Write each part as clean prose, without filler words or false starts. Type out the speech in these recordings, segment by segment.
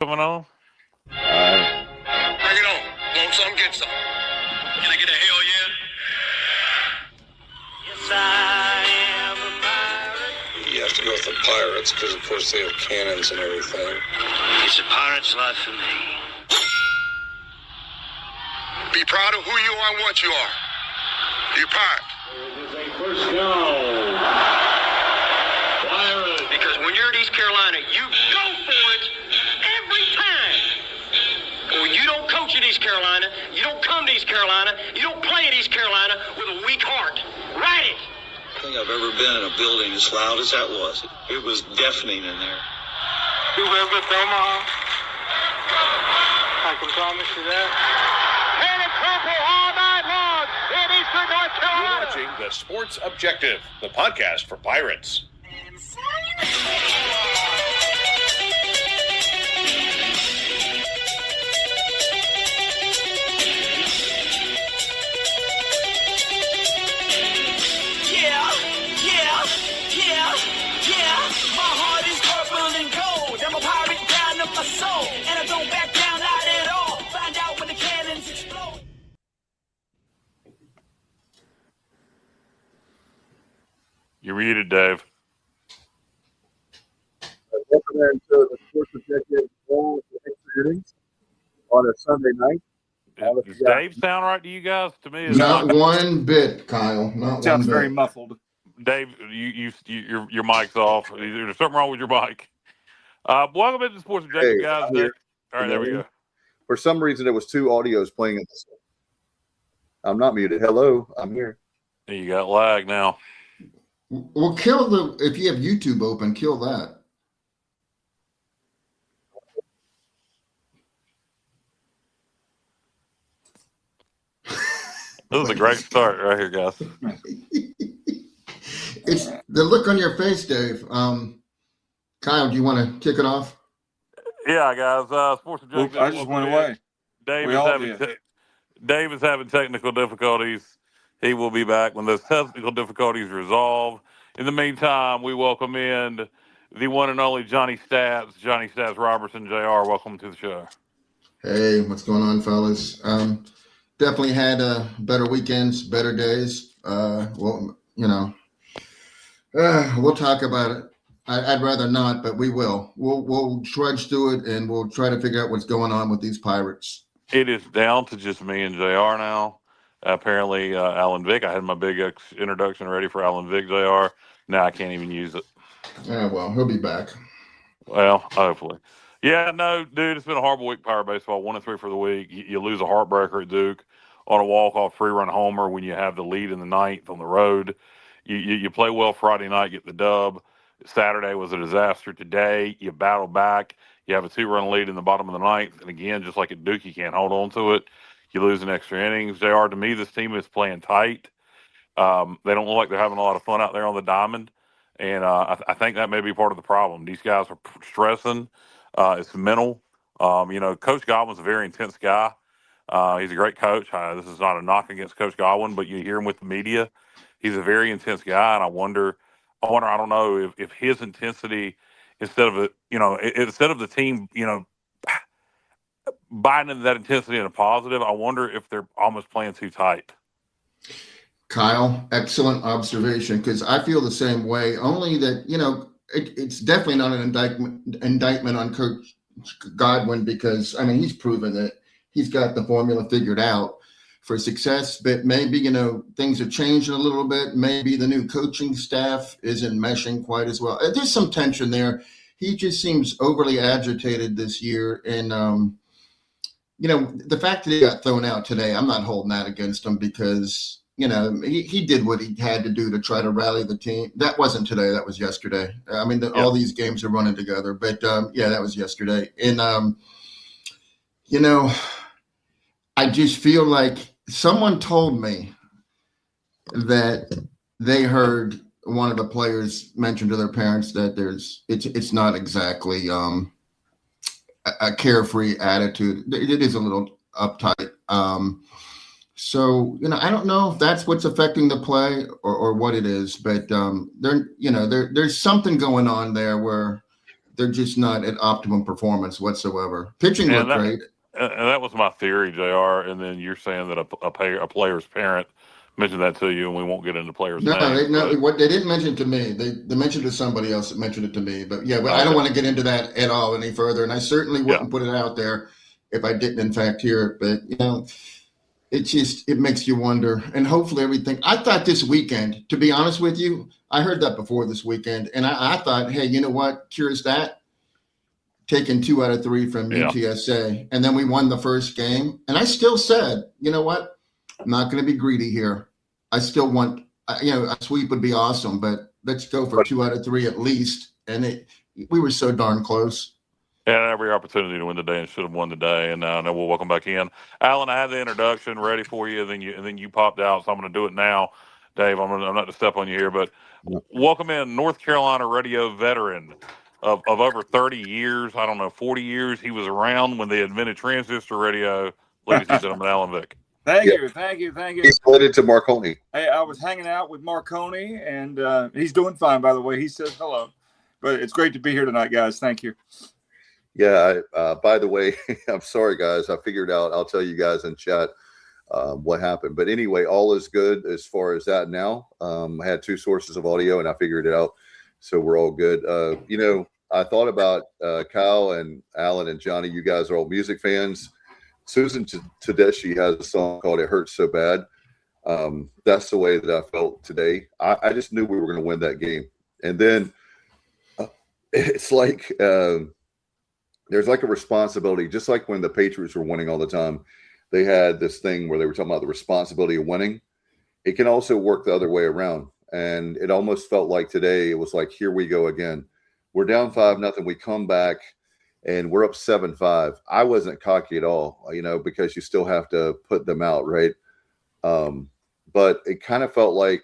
coming on? Bring it on. Want some, get some. Can I get a hell yeah? Yes, I am a pirate. You have to go with the Pirates because, of course, they have cannons and everything. It's a pirate's life for me. Be proud of who you are and what you are. You're a pirate. It is a first down. Pirates. Because when you're at East Carolina, you go for it every time. Or you don't coach at East Carolina, you don't come to East Carolina, you don't play at East Carolina with a weak heart. Write it. I think I've ever been in a building as loud as that was. It was deafening in there. You live with Omaha? I can promise you that. And it's purple all night long in Eastern North Carolina. You're watching The Sports Objective, the podcast for Pirates. My heart is purple and gold. I'm a pirate down of my soul, and I don't back down not at all. Find out when the cannons explode. You're muted, Dave. Welcome into the Sports Objective Innings on a Sunday night. Does Dave sound right to you guys? To me, it's Not one bit, Kyle. Not Sounds one very bit. muffled. Dave, your mic's off. There's something wrong with your mic. Welcome into the Sports Objective, Hey, guys. I'm here. All right, there we go. For some reason, there was two audios playing at the same. I'm not muted. Hello, I'm here. You got lag now. Well, if you have YouTube open, kill that. This is a great start right here, guys. It's the look on your face, Dave. Kyle, do you want to kick it off? Yeah, guys. Sports Objective. I just went away. Dave We is all having did. Dave is having technical difficulties. He will be back when those technical difficulties resolve. In the meantime, we welcome in the one and only Johnny Stats Robertson, Jr. Welcome to the show. Hey, what's going on, fellas? Definitely had better weekends, better days. We'll talk about it. I'd rather not, but we will. We'll trudge through it, and we'll try to figure out what's going on with these Pirates. It is down to just me and JR now. Apparently, Alan Vick. I had my big introduction ready for Alan Vick, JR. Now I can't even use it. Yeah, well, he'll be back. Well, hopefully. Yeah, no, dude, it's been a horrible week, Pirate Baseball. 1-3 for the week. You lose a heartbreaker at Duke on a walk-off three-run homer when you have the lead in the ninth on the road. You play well Friday night, get the dub. Saturday was a disaster. Today, you battle back. You have a two-run lead in the bottom of the ninth. And again, just like at Duke, you can't hold on to it. You lose in extra innings. JR, to me, this team is playing tight. They don't look like they're having a lot of fun out there on the diamond. And I think that may be part of the problem. These guys are stressing. It's mental. Coach Godwin's a very intense guy. He's a great coach. This is not a knock against Coach Godwin, but you hear him with the media. He's a very intense guy, and I wonder, I don't know if his intensity, instead of the team, buying into that intensity in a positive, I wonder if they're almost playing too tight. Kyle, excellent observation, because I feel the same way, only that, it's definitely not an indictment on Coach Godwin, because, he's proven that he's got the formula figured out for success, but maybe, things are changing a little bit. Maybe the new coaching staff isn't meshing quite as well. There's some tension there. He just seems overly agitated this year. And, the fact that he got thrown out today, I'm not holding that against him, because, he did what he had to do to try to rally the team. That wasn't today. That was yesterday. All these games are running together, but that was yesterday. And, I just feel like someone told me that they heard one of the players mention to their parents that it's not exactly a carefree attitude. It is a little uptight. So, I don't know if that's what's affecting the play or what it is, but there's something going on there where they're just not at optimum performance whatsoever. Pitching And looked great. and that was my theory, JR. And then you're saying that a player's parent mentioned that to you, and we won't get into players' names. What they didn't mention to me. They mentioned it to somebody else that mentioned it to me. But yeah, I don't want to get into that at all any further. And I certainly wouldn't put it out there if I didn't in fact hear it. But it makes you wonder. And hopefully everything. I thought this weekend, to be honest with you, I heard that before this weekend, and I thought, hey, you know what? Curious that. Taking 2 out of 3 from UTSA, and then we won the first game. And I still said, you know what? I'm not going to be greedy here. I still want, a sweep would be awesome, but let's go for 2 out of 3 at least. And we were so darn close. Had every opportunity to win the day and should have won the day. And now we'll welcome back in. Alan, I have the introduction ready for you, and then you popped out, so I'm going to do it now. Dave, I'm not to step on you here, but welcome in North Carolina radio veteran of over 30 years. I don't know, 40 years. He was around when they invented transistor radio. Ladies and gentlemen, Alan Vick. Thank you. He's related to Marconi. Hey, I was hanging out with Marconi, and he's doing fine, by the way. He says hello. But it's great to be here tonight, guys. Thank you. Yeah, by the way, I'm sorry, guys. I figured out, I'll tell you guys in chat what happened. But anyway, all is good as far as that now. I had 2 sources of audio, and I figured it out. So we're all good. I thought about Kyle and Alan and Johnny. You guys are all music fans. Susan Tedeschi has a song called "It Hurts So Bad." That's the way that I felt today. I just knew we were going to win that game. And then it's like there's like a responsibility, just like when the Patriots were winning all the time. They had this thing where they were talking about the responsibility of winning. It can also work the other way around. And it almost felt like today, it was like, here we go again. We're down 5-0. We come back and we're up 7-5. I wasn't cocky at all, because you still have to put them out, right? But it kind of felt like,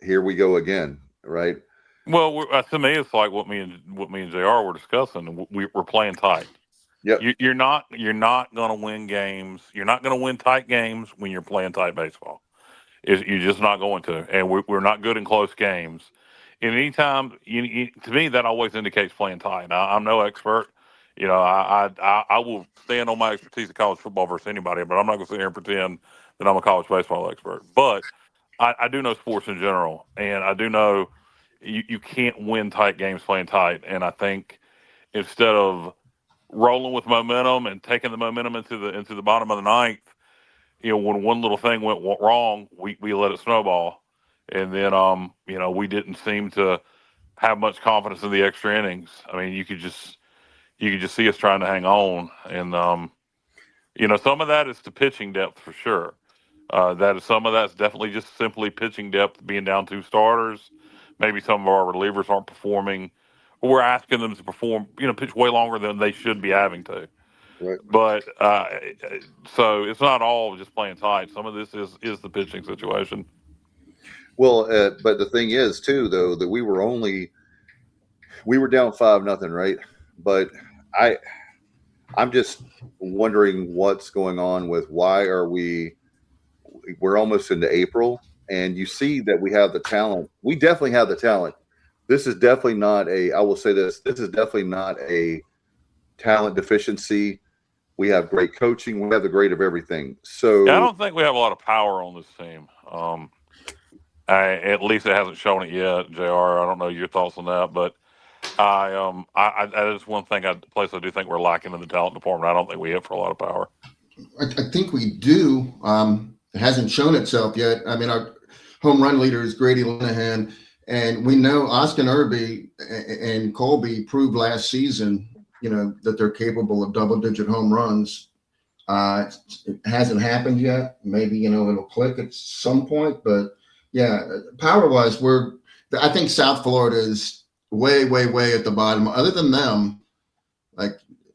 here we go again, right? Well, to me, it's like what me and JR were discussing. We're playing tight. Yeah, you're not going to win games. You're not going to win tight games when you're playing tight baseball. You're just not going to, and we're not good in close games. And anytime, to me, that always indicates playing tight. Now, I'm no expert. I will stand on my expertise of college football versus anybody, but I'm not going to sit here and pretend that I'm a college baseball expert. But I do know sports in general, and I do know you can't win tight games playing tight. And I think instead of rolling with momentum and taking the momentum into the bottom of the ninth, when one little thing went wrong, we let it snowball. And then, we didn't seem to have much confidence in the extra innings. I mean, you could just see us trying to hang on. And, some of that is the pitching depth for sure. Some of that's definitely just simply pitching depth, being down 2 starters. Maybe some of our relievers aren't performing, or we're asking them to perform, pitch way longer than they should be having to. Right. But so it's not all just playing tight. Some of this is the pitching situation. Well, but the thing is too, though, that we were down 5-0, right? But I'm just wondering what's going on with why we're almost into April, and you see that we have the talent. We definitely have the talent. This is definitely not I will say this is definitely not a talent deficiency. We have great coaching. We have the great of everything. So I don't think we have a lot of power on this team. At least it hasn't shown it yet, JR. I don't know your thoughts on that, but that is one place I do think we're lacking in the talent department. I don't think we hit for a lot of power. I think we do. It hasn't shown itself yet. I mean, our home run leader is Grady Linehan, and we know Austin Irby and Colby proved last season, that they're capable of double-digit home runs. It hasn't happened yet. Maybe, it'll click at some point, but yeah, power-wise, I think South Florida is way, way, way at the bottom. Other than them, like,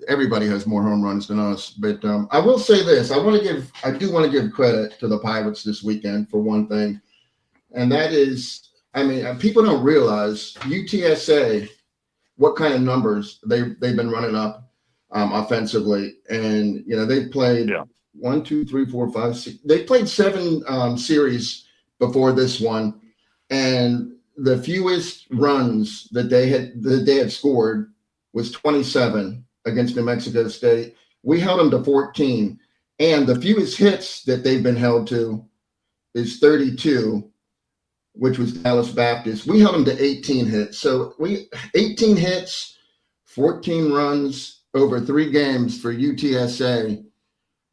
everybody has more home runs than us. But I will say this: I do want to give credit to the Pirates this weekend for one thing, and that is, people don't realize UTSA, what kind of numbers they've been running up offensively, and they've played 1, 2, 3, 4, 5, 6. They played 7 series before this one, and the fewest runs that they had scored was 27 against New Mexico State. We held them to 14. And the fewest hits that they've been held to is 32, which was Dallas Baptist. We held them to 18 hits. So 18 hits, 14 runs over 3 games for UTSA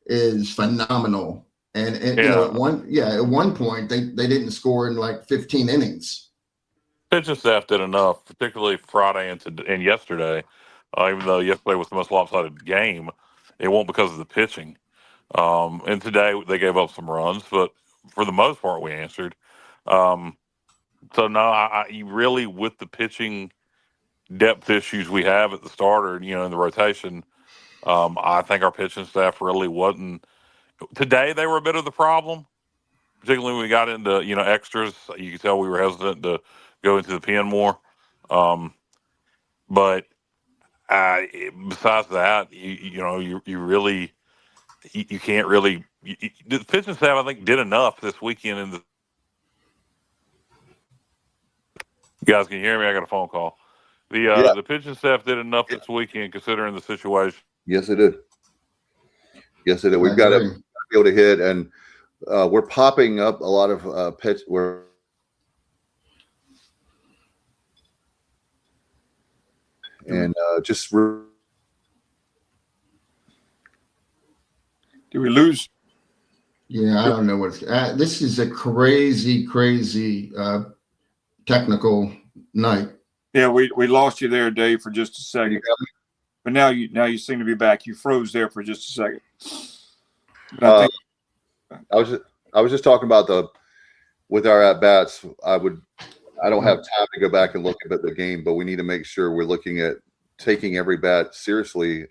is phenomenal. And at one point they didn't score in like 15 innings. Pitching staff did enough, particularly Friday and yesterday. Even though yesterday was the most lopsided game, it won't because of the pitching. And today they gave up some runs, but for the most part we answered. So no, I really, with the pitching depth issues we have at the starter, in the rotation, I think our pitching staff really wasn't. Today they were a bit of the problem, particularly when we got into extras. You could tell we were hesitant to go into the pen more. But besides that, you really you can't really. The pitching staff, I think, did enough this weekend. You guys can hear me? I got a phone call. The pitching staff did enough this weekend considering the situation. Yes, it did. Yes, it did. We've got to be able to hit, and we're popping up a lot of pitch. Just. Did we lose? Yeah, I don't know what this is. A crazy technical night. Yeah, we lost you there, Dave, for just a second. But now you seem to be back. You froze there for just a second. I was just talking about with our at bats. I don't have time to go back and look at the game, but we need to make sure we're looking at taking every bat seriously,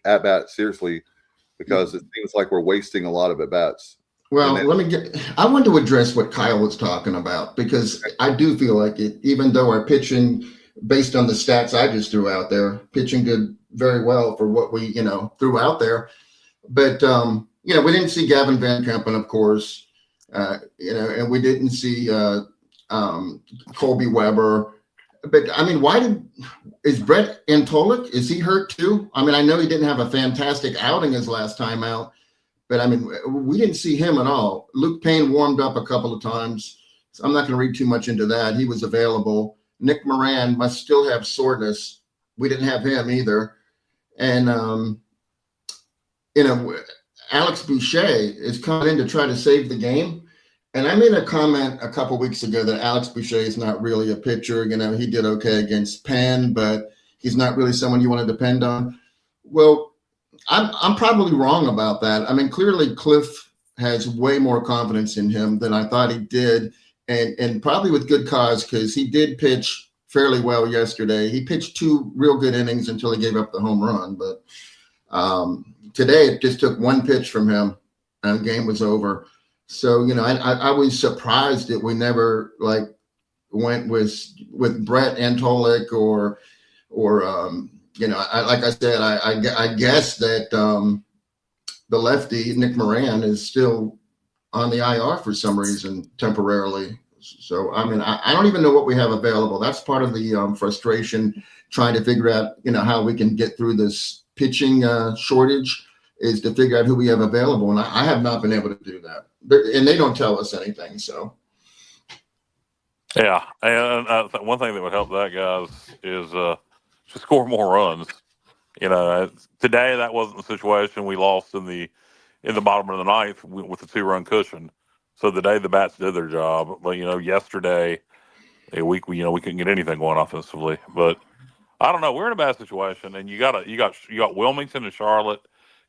because it seems like we're wasting a lot of at bats. Well, I want to address what Kyle was talking about, because I do feel like it, even though our pitching, based on the stats I just threw out there, pitching did very well for what we, threw out there. But, we didn't see Gavin Van Kempen, of course, and we didn't see Colby Weber. But, is Brett Antolik, is he hurt too? I know he didn't have a fantastic outing his last time out, but we didn't see him at all. Luke Payne warmed up a couple of times. So I'm not going to read too much into that. He was available. Nick Moran must still have soreness. We didn't have him either. And, Alex Boucher is coming in to try to save the game. And I made a comment a couple weeks ago that Alex Boucher is not really a pitcher. He did okay against Penn, but he's not really someone you want to depend on. Well, I'm probably wrong about that. Clearly Cliff has way more confidence in him than I thought he did, and probably with good cause, because he did pitch fairly well yesterday. He pitched 2 real good innings until he gave up the home run. But today it just took 1 pitch from him, and the game was over. So, I was surprised that we never went with Brett Antolik or like I said, I guess that the lefty Nick Moran is still on the IR for some reason temporarily. So, I don't even know what we have available. That's part of the frustration, trying to figure out, how we can get through this pitching shortage, is to figure out who we have available. And I have not been able to do that. And they don't tell us anything. So, yeah. And one thing that would help that, guys, is to score more runs. Today that wasn't the situation. We lost in the bottom of the ninth with the 2-run cushion. So today the bats did their job. But yesterday we couldn't get anything going offensively. But I don't know. We're in a bad situation, and you got Wilmington and Charlotte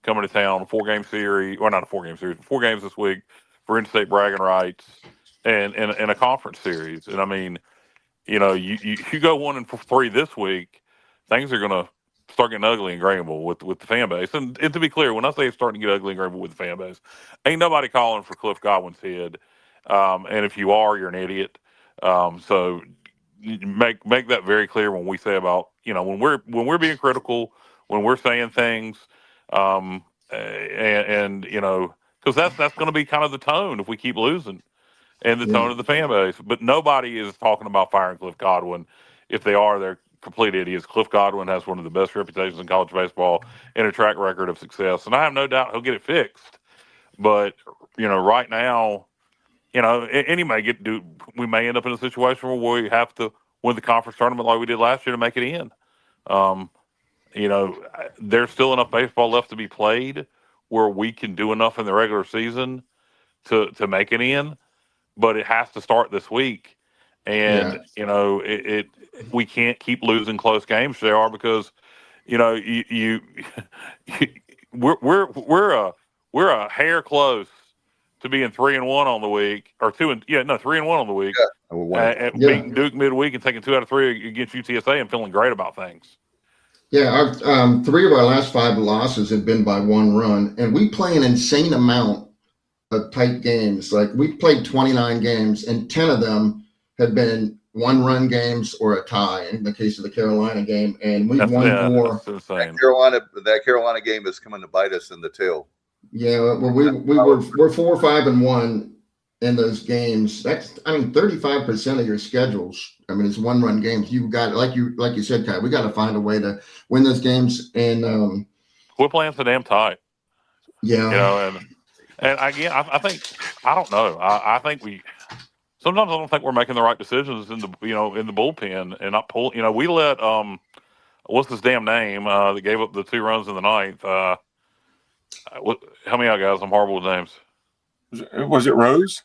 coming to town, 4-game series, or not a 4-game series, 4 games this week for in-state bragging rights, and a conference series. And you go 1-3 this week, things are going to start getting ugly in Greenville with the fan base. And to be clear, when I say it's starting to get ugly in Greenville with the fan base, ain't nobody calling for Cliff Godwin's head. And if you are, you're an idiot. So make that very clear when we say about, when we're being critical, when we're saying things, because that's going to be kind of the tone if we keep losing, and the tone of the fan base. But nobody is talking about firing Cliff Godwin. If they are, they're complete idiots. Cliff Godwin has one of the best reputations in college baseball and a track record of success, and I have no doubt he'll get it fixed. But right now, and he may we may end up in a situation where we have to win the conference tournament like we did last year to make it in. There's still enough baseball left to be played where we can do enough in the regular season to make it in, but it has to start this week. And we can't keep losing close games, JR, because we're a hair close to being 3-1 on the week, or 3-1 on the week, beating Duke midweek and taking 2 out of 3 against UTSA and feeling great about things. Yeah, our 3 of our last 5 losses have been by 1 run, and we play an insane amount of tight games. Like, we played 29 games, and 10 of them have been 1-run games or a tie in the case of the Carolina game, and we've won 4. That Carolina game is coming to bite us in the tail. Yeah, well, we're 4-5-1 in those games. That's 35% of your schedules. It's 1-run games. You've got, like you said, Kai, we got to find a way to win those games. And we're playing so damn tight. Yeah, and again, I think, I don't know. I think sometimes I don't think we're making the right decisions in the bullpen and not pull. We let what's his damn name that gave up the 2 runs in the 9th. Help me out, guys. I'm horrible with names. Was it Rose?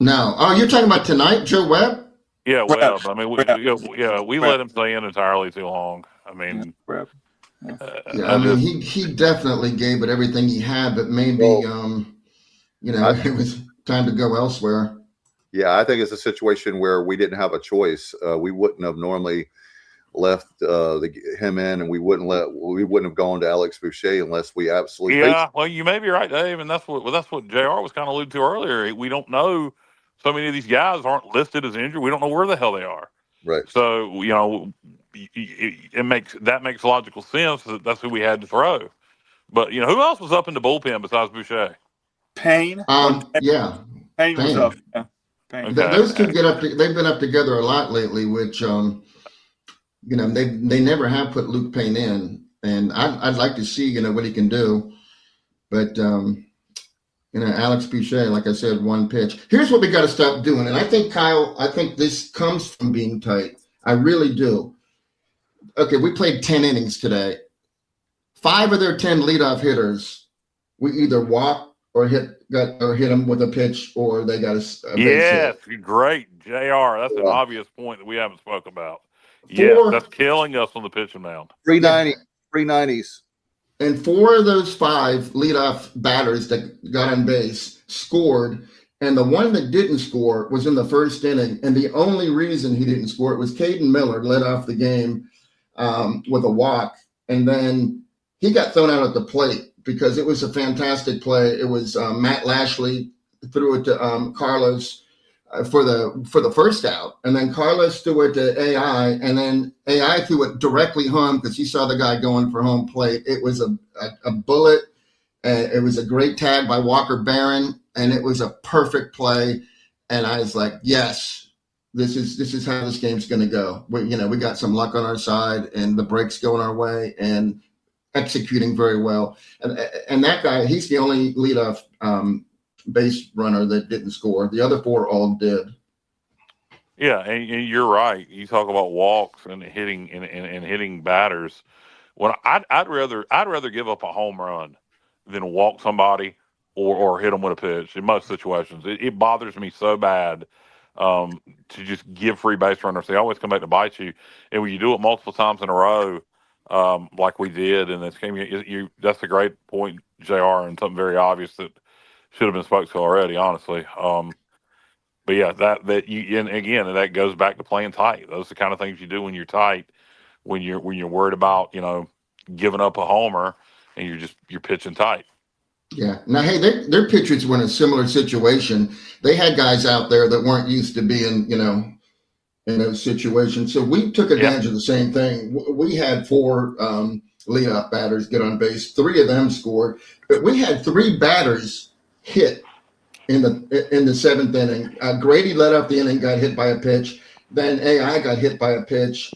No. Oh, you're talking about tonight, Joe Webb? Yeah, Webb. We let him stay in entirely too long. Webb. He definitely gave it everything he had, but maybe it was time to go elsewhere. Yeah, I think it's a situation where we didn't have a choice. We wouldn't have normally left him in, and we wouldn't have gone to Alex Boucher unless we absolutely. Yeah, well, you may be right, Dave, and that's what JR was kind of alluding to earlier. We don't know. So many of these guys aren't listed as injured. We don't know where the hell they are. Right. So it makes logical sense that that's who we had to throw. But who else was up in the bullpen besides Boucher? Payne. Payne was up. Yeah. Payne. Okay. Those two they've been up together a lot lately, which they never have put Luke Payne in, and I'd like to see what he can do, but Alex Boucher, like I said, 1 pitch. Here's what we got to stop doing, and I think, Kyle, this comes from being tight. I really do. Okay, we played 10 innings today. 5 of their 10 leadoff hitters, we either walk or hit them with a pitch, or they got a base hit. Great, JR. That's an obvious point that we haven't spoke about. Yes, that's killing us on the pitching mound. 390s. And 4 of those 5 leadoff batters that got on base scored, and the one that didn't score was in the first inning. And the only reason he didn't score it was Caden Miller led off the game with a walk, and then he got thrown out at the plate because it was a fantastic play. It was Matt Lashley threw it to Carlos for the first out, and then Carlos threw it to AI, and then AI threw it directly home because he saw the guy going for home plate. It was a bullet. It was a great tag by Walker Barron, and it was a perfect play. And I was like, yes, this is how this game's going to go. We got some luck on our side, and the breaks going our way, and executing very well. And that guy, he's the only leadoff base runner that didn't score. The other 4 all did. Yeah, and you're right. You talk about walks and hitting and hitting batters. When I'd rather give up a home run than walk somebody or hit them with a pitch in most situations. It bothers me so bad to just give free base runners. They always come back to bite you, and when you do it multiple times in a row, like we did in this game, that's a great point, JR, and something very obvious that should have been spoke to already, honestly. But yeah, that goes back to playing tight. Those are the kind of things you do when you're tight, when you're worried about giving up a homer, and you're pitching tight. Yeah. Now, hey, their pitchers were in a similar situation. They had guys out there that weren't used to being in those situations. So we took advantage of the same thing. We had 4 leadoff batters get on base. 3 of them scored, but we had 3 batters hit in the 7th inning. Grady led off the inning, got hit by a pitch. Then AI got hit by a pitch.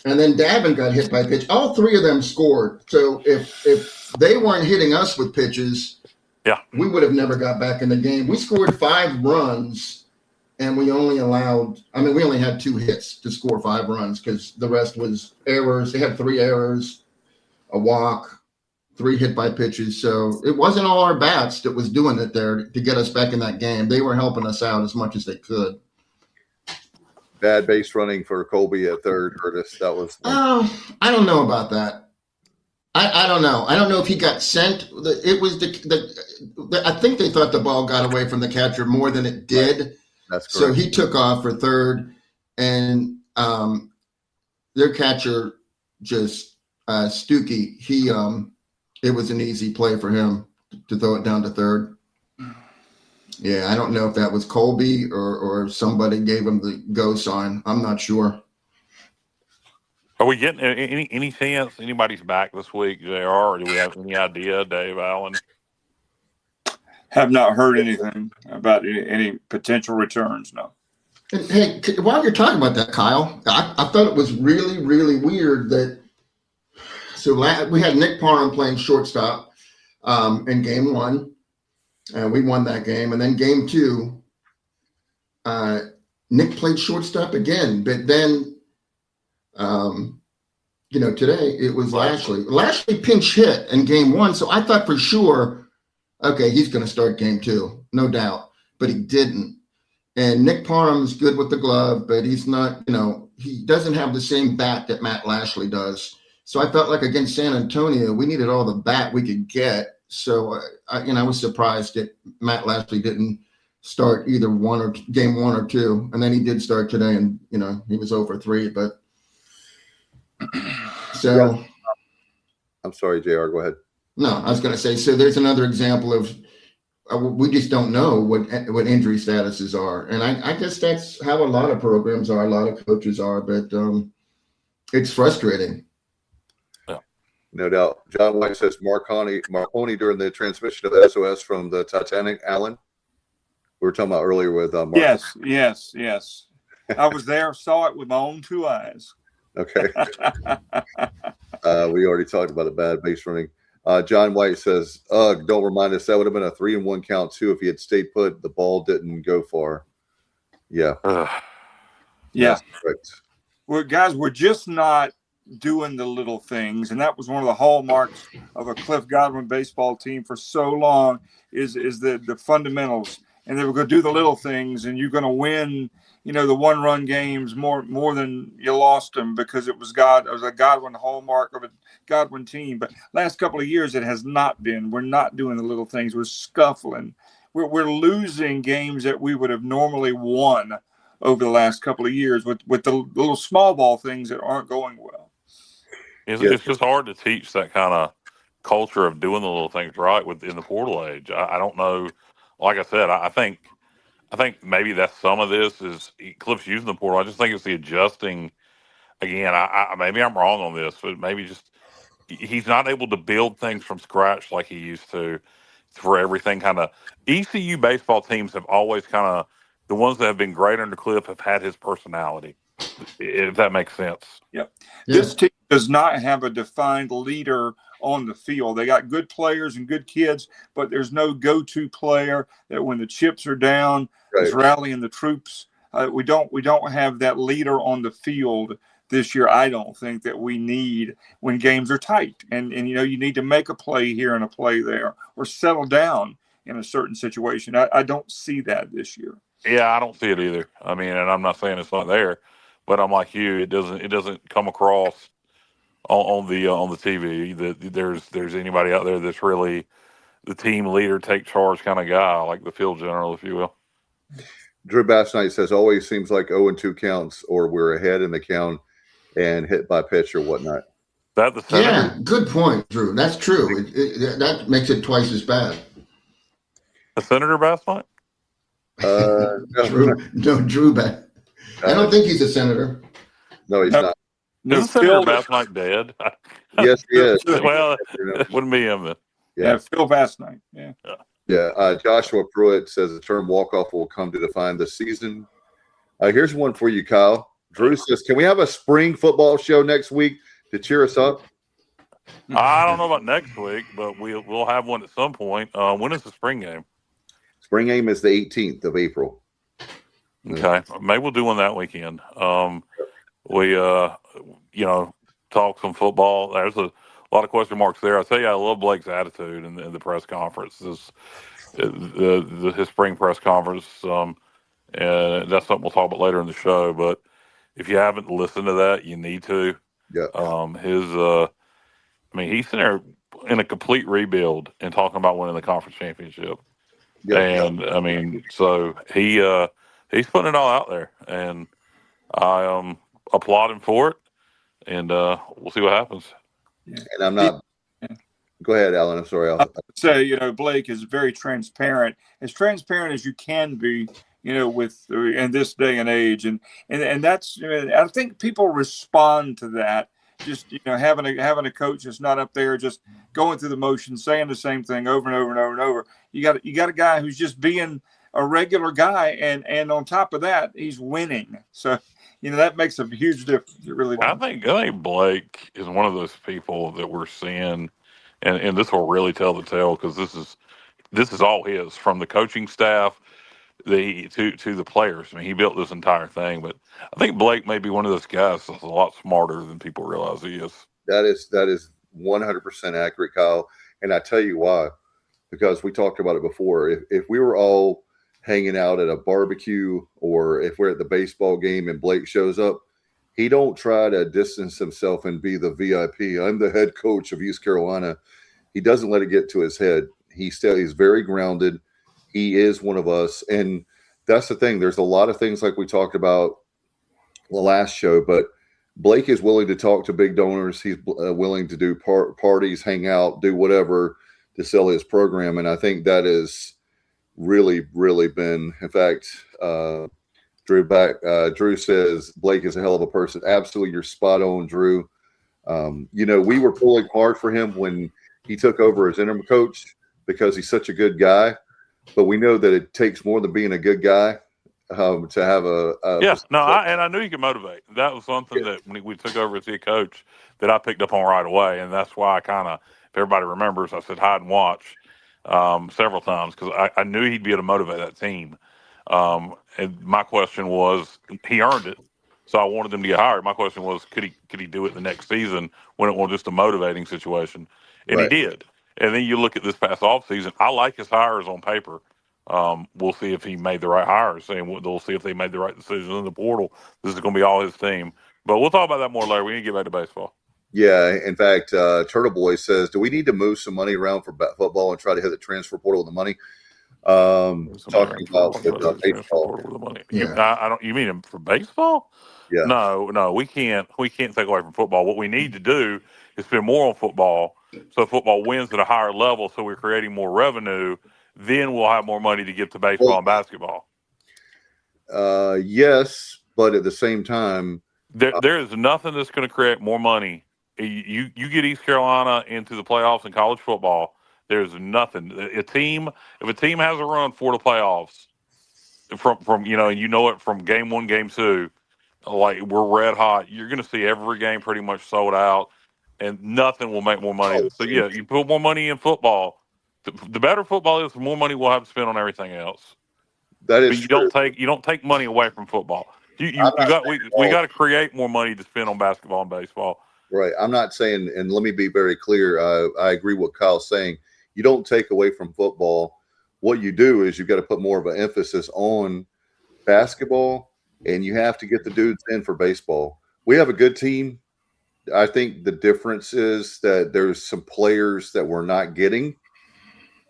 And then Davin got hit by a pitch. All three of them scored. So if they weren't hitting us with pitches, we would have never got back in the game. We scored 5 runs, and we only had 2 hits to score 5 runs because the rest was errors. They had 3 errors, a walk, 3 hit by pitches. So it wasn't all our bats that was doing it there to get us back in that game. They were helping us out as much as they could. Bad base running for Colby at third, Curtis. That was. I don't know about that. I don't know. I don't know if he got sent. It was I think they thought the ball got away from the catcher more than it did. Right. That's correct. So he took off for third, and their catcher just Stuckey. It was an easy play for him to throw it down to third. Yeah, I don't know if that was Colby or somebody gave him the go sign. I'm not sure. Are we getting any chance anybody's back this week, JR? Or do we have any idea, Dave Allen? Have not heard anything about any potential returns, no. And, hey, while you're talking about that, Kyle, I thought it was really, really weird that we had Nick Parham playing shortstop in game 1. And we won that game. And then game 2, Nick played shortstop again. But then, today it was Lashley. Lashley pinch hit in game 1. So I thought for sure, okay, he's going to start game 2, no doubt. But he didn't. And Nick Parham's good with the glove, but he's not, he doesn't have the same bat that Matt Lashley does. So I felt like against San Antonio, we needed all the bat we could get. So, I was surprised that Matt Lashley didn't start either game 1 or 2. And then he did start today, and, he was over 3. But so. I'm sorry, JR, go ahead. No, I was going to say, so there's another example of we just don't know what injury statuses are. And I guess that's how a lot of programs are, a lot of coaches are. But it's frustrating. No doubt. John White says Marconi during the transmission of SOS from the Titanic, Alan. We were talking about earlier with Mark. Yes. I was there, saw it with my own 2 eyes. Okay. We already talked about the bad base running. John White says, don't remind us. That would have been a 3-1 count, too, if he had stayed put. The ball didn't go far. Yeah. Yeah. Correct. Well, guys, we're just not doing the little things, and that was one of the hallmarks of a Cliff Godwin baseball team for so long is the fundamentals, and they were going to do the little things, and you're going to win the 1-run games more than you lost them because it was a Godwin hallmark of a Godwin team. But last couple of years it has not been. We're not doing the little things. We're scuffling. We're losing games that we would have normally won over the last couple of years with the little small ball things that aren't going well. It's just hard to teach that kind of culture of doing the little things right in the portal age. I don't know. Like I said, I think maybe that's some of this is Cliff's using the portal. I just think it's the adjusting. Again, maybe I'm wrong on this, but maybe just he's not able to build things from scratch like he used to for everything. Kind of ECU baseball teams have always kind of the ones that have been great under Cliff have had his personality. If that makes sense. Yep. This team does not have a defined leader on the field. They got good players and good kids, but there's no go-to player that when the chips are down is rallying the troops. We don't have that leader on the field this year. I don't think that we need when games are tight and you need to make a play here and a play there or settle down in a certain situation. I don't see that this year. Yeah, I don't see it either. I mean, and I'm not saying it's not there. But I'm like you; it doesn't come across on the TV that there's anybody out there that's really the team leader, take charge kind of guy, like the field general, if you will. Drew Bassnight says always seems like 0-2 counts, or we're ahead in the count and hit by pitch or whatnot. That the senator? Yeah, good point, Drew. That's true. That makes it twice as bad. The Senator Bassnight? Drew Bass. I don't think he's a senator. No, he's not. Is Senator Bassnight dead? Yes, he is. Well, it wouldn't be him then. Yeah, Phil Bassnight. Yeah. Joshua Pruitt says the term walk-off will come to define the season. Here's one for you, Kyle. Drew says, can we have a spring football show next week to cheer us up? I don't know about next week, but we'll have one at some point. When is the spring game? Spring game is the 18th of April. Okay, maybe we'll do one that weekend. We talk some football. There's a lot of question marks there. I tell you, I love Blake's attitude in the press conference. His spring press conference, and that's something we'll talk about later in the show. But if you haven't listened to that, you need to. Yeah. He's in there in a complete rebuild and talking about winning the conference championship. Yeah. And so he's putting it all out there, and I applaud him for it. And we'll see what happens. And I'm not. Go ahead, Alan. I'm sorry. I'll say, Blake is very transparent as you can be, with in this day and age, and that's. I think people respond to that. Just having a coach that's not up there just going through the motions, saying the same thing over and over and over and over. You got a guy who's just being a regular guy, and on top of that, he's winning. So that makes a huge difference. It really does. I think Blake is one of those people that we're seeing, and this will really tell the tale, because this is all his, from the coaching staff to the players. He built this entire thing, but I think Blake may be one of those guys that's a lot smarter than people realize he is. That is 100% accurate, Kyle. And I tell you why, because we talked about it before. If we were all hanging out at a barbecue, or if we're at the baseball game and Blake shows up, he don't try to distance himself and be the VIP. I'm the head coach of East Carolina. He doesn't let it get to his head. He's very grounded. He is one of us. And that's the thing. There's a lot of things like we talked about the last show, but Blake is willing to talk to big donors. He's willing to do parties, hang out, do whatever to sell his program. And I think that is really, really been, in fact, Drew says Blake is a hell of a person. Absolutely. You're spot on, Drew. We were pulling hard for him when he took over as interim coach, because he's such a good guy. But we know that it takes more than being a good guy to have I knew he could motivate. That was something that when we took over as head coach that I picked up on right away, and that's why if everybody remembers, I said hide and watch several times, because I knew he'd be able to motivate that team. And my question was, he earned it, so I wanted him to get hired. My question was, could he do it the next season when it was just a motivating situation? And He did. And then you look at this past offseason, I like his hires on paper. We'll see if he made the right hires, and we'll see if they made the right decisions in the portal. This is going to be all his team. But we'll talk about that more later. We need to get back to baseball. Yeah, in fact, Turtle Boy says, do we need to move some money around for football and try to hit the transfer portal with the money? Talking about baseball. The money. Yeah. You mean for baseball? Yeah. No, we can't take away from football. What we need to do is spend more on football, so football wins at a higher level, so we're creating more revenue. Then we'll have more money to get to baseball and basketball. Yes, but at the same time, there is nothing that's going to create more money. You get East Carolina into the playoffs in college football, there's nothing. If a team has a run for the playoffs, from it from game 1, game 2, like we're red hot, you're going to see every game pretty much sold out, and nothing will make more money. So yeah, you put more money in football. The better football is, the more money we'll have to spend on everything else. That is but true. you don't take money away from football. We got to create more money to spend on basketball and baseball. Right. I'm not saying, and let me be very clear. I agree with what Kyle's saying. You don't take away from football. What you do is you've got to put more of an emphasis on basketball, and you have to get the dudes in for baseball. We have a good team. I think the difference is that there's some players that we're not getting.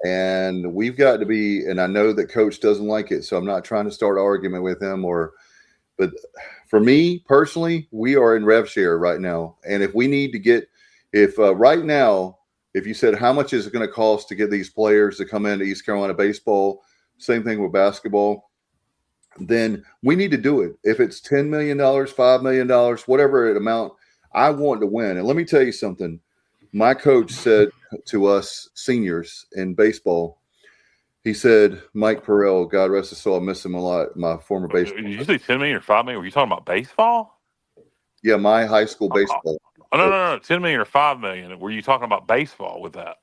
And we've got to be, and I know that coach doesn't like it, so I'm not trying to start an argument with him, but for me personally, we are in rev share right now. And if we need to get, right now, if you said, how much is it going to cost to get these players to come into East Carolina baseball, same thing with basketball, then we need to do it. If it's $10 million, $5 million, whatever amount, I want to win. And let me tell you something. My coach said to us seniors in baseball, he said, Mike Perrell, God rest his soul, I miss him a lot, my former baseball. Did you say $10 million or $5 million? Were you talking about baseball? Yeah, my high school baseball. Oh, no, 10 million or 5 million. Were you talking about baseball with that?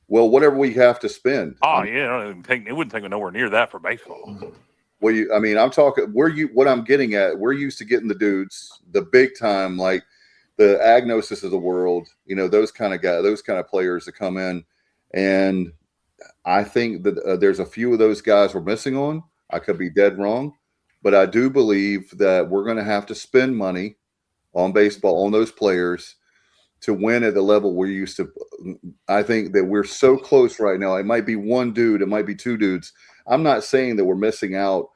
Well, whatever we have to spend. Oh, yeah, it wouldn't take me nowhere near that for baseball. Well, I'm talking what I'm getting at. We're used to getting the dudes, the big time, like the Agnosis of the world, those kind of guys, those kind of players that come in. And I think that there's a few of those guys we're missing on. I could be dead wrong, but I do believe that we're going to have to spend money on baseball, on those players to win at the level we're used to. I think that we're so close right now. It might be one dude, it might be two dudes. I'm not saying that we're missing out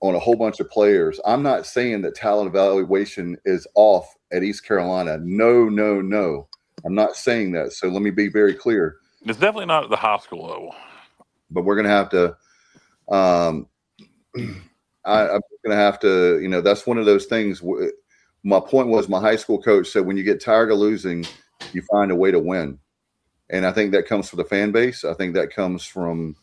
on a whole bunch of players. I'm not saying that talent evaluation is off at East Carolina. No. I'm not saying that. So let me be very clear. It's definitely not at the high school level. But we're going to have to I'm going to have to, that's one of those things. My point was my high school coach said, when you get tired of losing, you find a way to win. And I think that comes from the fan base. I think that comes from.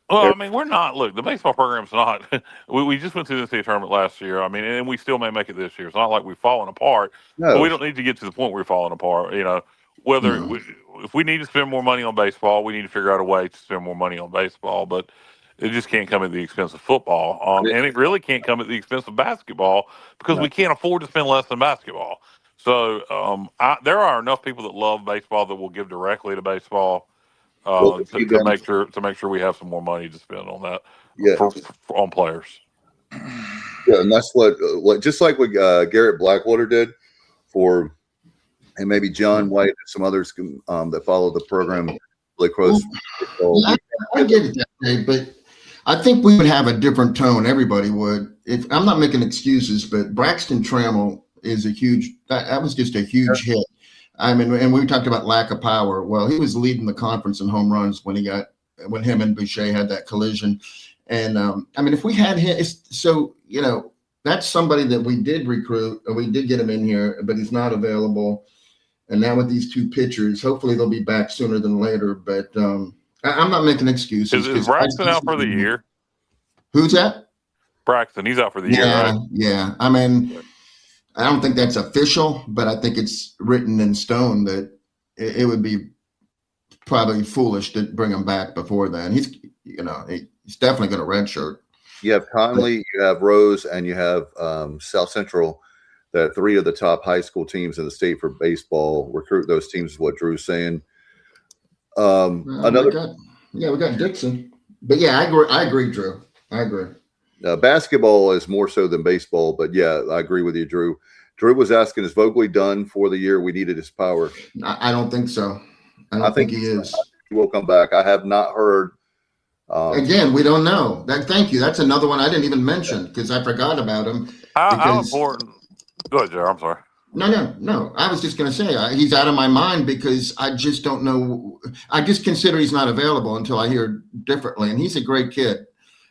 Well, I mean, we're not. Look, the baseball program's not. We just went to the NCAA tournament last year. I mean, and we still may make it this year. It's not like we've fallen apart. No. But we don't need to get to the point where we're falling apart. If we need to spend more money on baseball, we need to figure out a way to spend more money on baseball. But it just can't come at the expense of football. And it really can't come at the expense of basketball because we can't afford to spend less than basketball. So there are enough people that love baseball that will give directly to baseball. To make sure we have some more money to spend on that on players. Yeah, and that's what just like what Garrett Blackwater did for, and maybe John White and some others that follow the program really close. I get it that way, but I think we would have a different tone. Everybody would. If I'm not making excuses, but Braxton Trammell is a huge. That was just a huge hit. I mean, and we talked about lack of power. Well, he was leading the conference in home runs when him and Boucher had that collision. And I mean, if we had him, that's somebody that we did recruit, and we did get him in here, but he's not available. And now with these two pitchers, hopefully they'll be back sooner than later. But I'm not making excuses. Is Braxton out for the year? Who's that? Braxton. He's out for the year, right? Yeah. I mean, I don't think that's official, but I think it's written in stone that it would be probably foolish to bring him back before then. He's definitely going to redshirt. You have Conley, you have Rose, and you have South Central. That three of the top high school teams in the state for baseball recruit those teams. Is what Drew's saying. We got Dixon, but yeah, I agree, Drew. I agree. Basketball is more so than baseball, but yeah, I agree with you, Drew. Drew was asking, is Vogely done for the year? We needed his power. I don't think so. I think he is. He will come back. I have not heard. Again, we don't know. Thank you. That's another one I didn't even mention because I forgot about him. How important? Go ahead, Jared. I'm sorry. No. I was just going to say he's out of my mind because I just don't know. I just consider he's not available until I hear differently. And he's a great kid.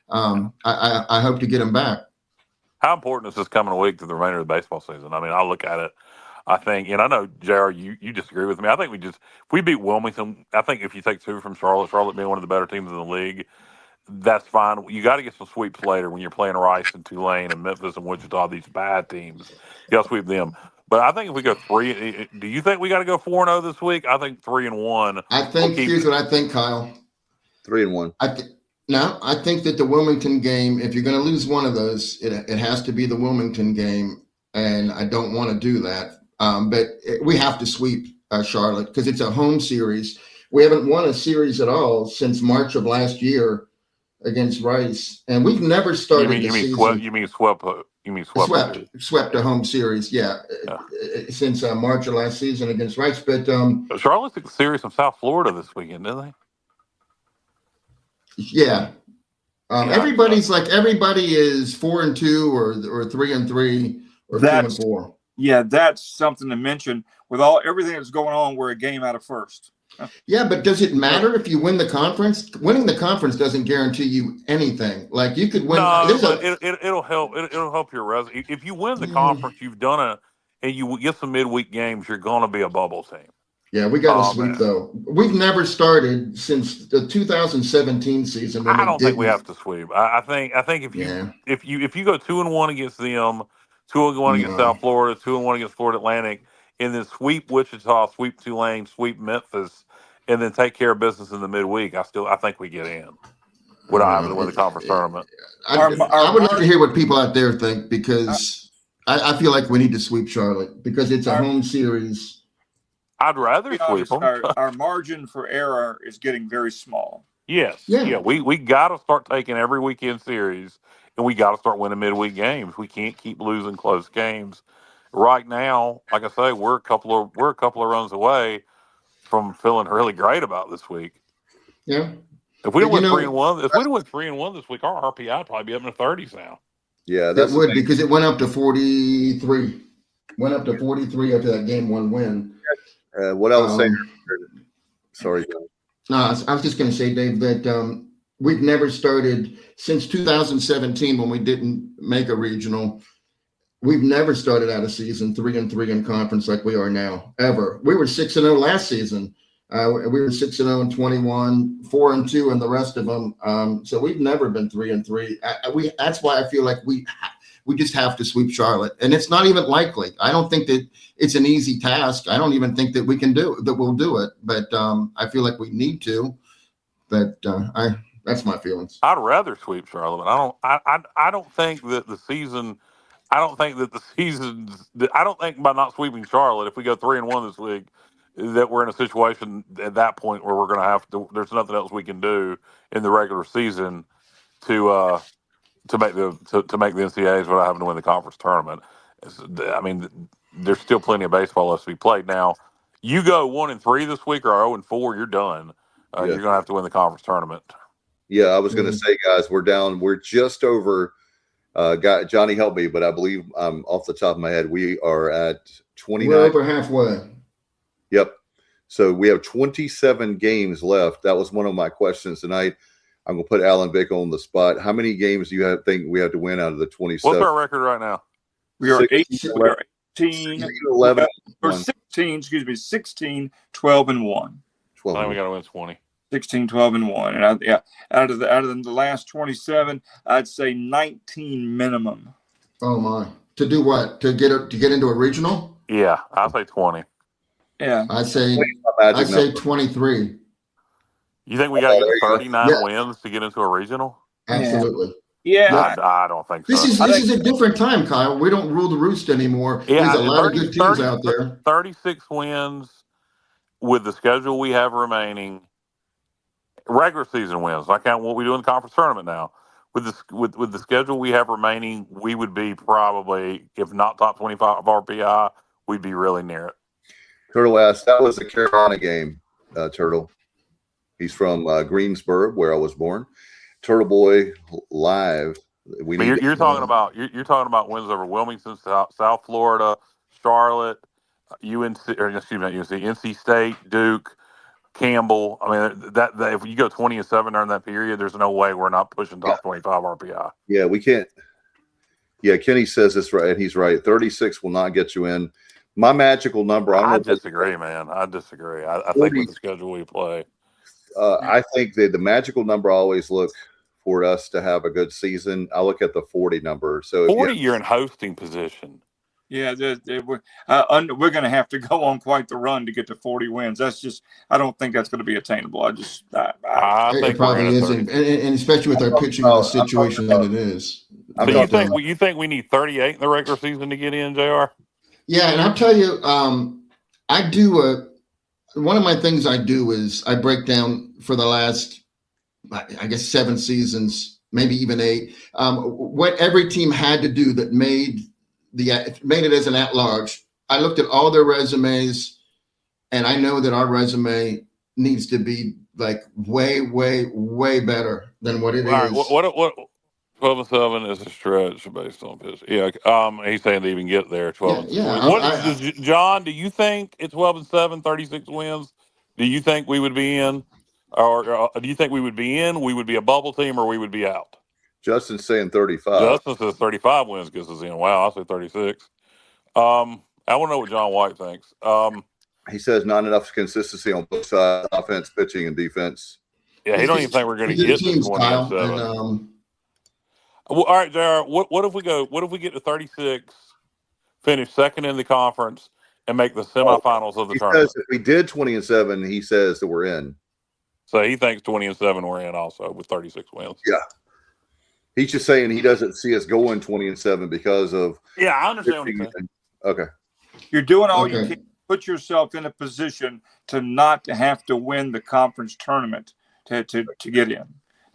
I hope to get him back. How important is this coming week to the remainder of the baseball season? I mean, I look at it. I think, and I know, Jared, you disagree with me. I think if we beat Wilmington, I think if you take two from Charlotte being one of the better teams in the league, that's fine. You got to get some sweeps later when you're playing Rice and Tulane and Memphis and Wichita, these bad teams. You got to sweep them. But I think if we go do you think we got to go 4-0 this week? I think 3-1. I think here's what I think, Kyle. 3-1. I think that the Wilmington game, if you're going to lose one of those, it has to be the Wilmington game, and I don't want to do that. But we have to sweep Charlotte because it's a home series. We haven't won a series at all since March of last year against Rice, and we've never started the season. Swept a home series, since March of last season against Rice. But Charlotte took the series from South Florida this weekend, didn't they? Yeah. Everybody is 4-2 or 3-3 or 2-4. Yeah, that's something to mention. With everything that's going on, we're a game out of first. Yeah, but does it matter if you win the conference? Winning the conference doesn't guarantee you anything. Like you could win. No, it'll help. It'll help your resume. If you win the conference, you've done it, and you get some midweek games, you're going to be a bubble team. Yeah, we got to sweep though. We've never started since the 2017 season. I don't think we have to sweep. I think if you go 2-1 against them, 2-1 against No. South Florida, 2-1 against Florida Atlantic, and then sweep Wichita, sweep Tulane, sweep Memphis, and then take care of business in the midweek. I think we get in without having to win the conference tournament. I would like to hear what people out there think, because I feel like we need to sweep Charlotte because it's a home series. I'd rather sweep them. Our margin for error is getting very small. Yes. Yeah. We got to start taking every weekend series, and we got to start winning midweek games. We can't keep losing close games. Right now, like I say, we're a couple of runs away from feeling really great about this week. Yeah. If we went 3-1, this week, our RPI would probably be up in the 30s now. Yeah, that would, because it went up to 43. Went up to 43 after that game 1 win. What I was saying. Sorry, John. No, I was just going to say, Dave, that we've never started since 2017 when we didn't make a regional. We've never started out a season 3-3 in conference like we are now, ever. We were 6-0 last season. We were 6-0 in 21, 4-2 in the rest of them. So we've never been 3-3. That's why I feel like we just have to sweep Charlotte, and it's not even likely. I don't think that it's an easy task. I don't even think that we'll do it. But I feel like we need to. But that's my feelings. I'd rather sweep Charlotte, but I don't think that the season. I don't think by not sweeping Charlotte, if we go 3-1 this week, that we're in a situation at that point where we're going to have to. There's nothing else we can do in the regular season to make the NCAAs without having to win the conference tournament. I mean, there's still plenty of baseball left to be played. Now, you go 1-3 this week or 0-4, you're done. You're going to have to win the conference tournament. Yeah, I was going to say, guys, we're down. We're just over. Johnny, help me, but I believe off the top of my head, we are at 29. We're over halfway. Yep. So we have 27 games left. That was one of my questions tonight. I'm going to put Alan Vick on the spot. How many games do you think we have to win out of the 27? What's our record right now? We are 16, 11, or 16, 16, 12, and 1. I think we got to win 20. 16, 12, and 1. And out of the last 27, I'd say 19 minimum. Oh my! To do what? To get into a regional? Yeah, I'd say 20. Yeah, I'd say 23. You think we got to get 39 wins to get into a regional? Absolutely. Yeah. I don't think so. This is a different time, Kyle. We don't rule the roost anymore. Yeah, there's a lot of good teams out there. 36 wins with the schedule we have remaining. Regular season wins. I count what we do in the conference tournament now. With the schedule we have remaining, we would be probably, if not top 25 of RPI, we'd be really near it. Turtle asked, that was the Carolina game, Turtle. He's from Greensboro, where I was born. Turtle Boy Live. You're talking about wins over Wilmington, South Florida, Charlotte, NC State, Duke, Campbell. I mean, that if you go 20-7 during that period, there's no way we're not pushing top 25 RPI. Yeah, we can't. Yeah, Kenny says this right, and he's right. 36 will not get you in. My magical number. I disagree, man. I disagree. I think with the schedule we play. I think that the magical number I always look for us to have a good season. I look at the 40 number. So 40, you're in hosting position. Yeah, we're going to have to go on quite the run to get to 40 wins. That's just, I don't think that's going to be attainable. I think it probably isn't, and especially with our pitching in the situation that it is. So you think we need 38 in the regular season to get in, JR? Yeah, and I'll tell you, I do one of my things I do is I break down for the last, I guess, 7 seasons, maybe even 8, what every team had to do that made it as an at-large. I looked at all their resumes, and I know that our resume needs to be like way, way, way better than what it is. Right, what 12-7 is a stretch based on pitch. Yeah, he's saying to even get there 12. John, do you think at 12-7, 36 wins? Do you think we would be in, or do you think we would be in? We would be a bubble team, or we would be out? Justin's saying 35. Justin says 35 wins gets us in. Wow, I say 36. I want to know what John White thinks. He says not enough consistency on both sides, offense, pitching, and defense. Yeah, he don't even think we're going to get to 27. Well, all right, JR. What if we get to 36 finish second in the conference, and make the semifinals of the He tournament. says if we did 20-7, he says that we're in. So he thinks 20-7 we're in also with 36 wins. Yeah. He's just saying he doesn't see us going 20-7 because of. Yeah, I understand what you're saying. Okay. You're doing all you Okay. can to put yourself in a position to not have to win the conference tournament to get in.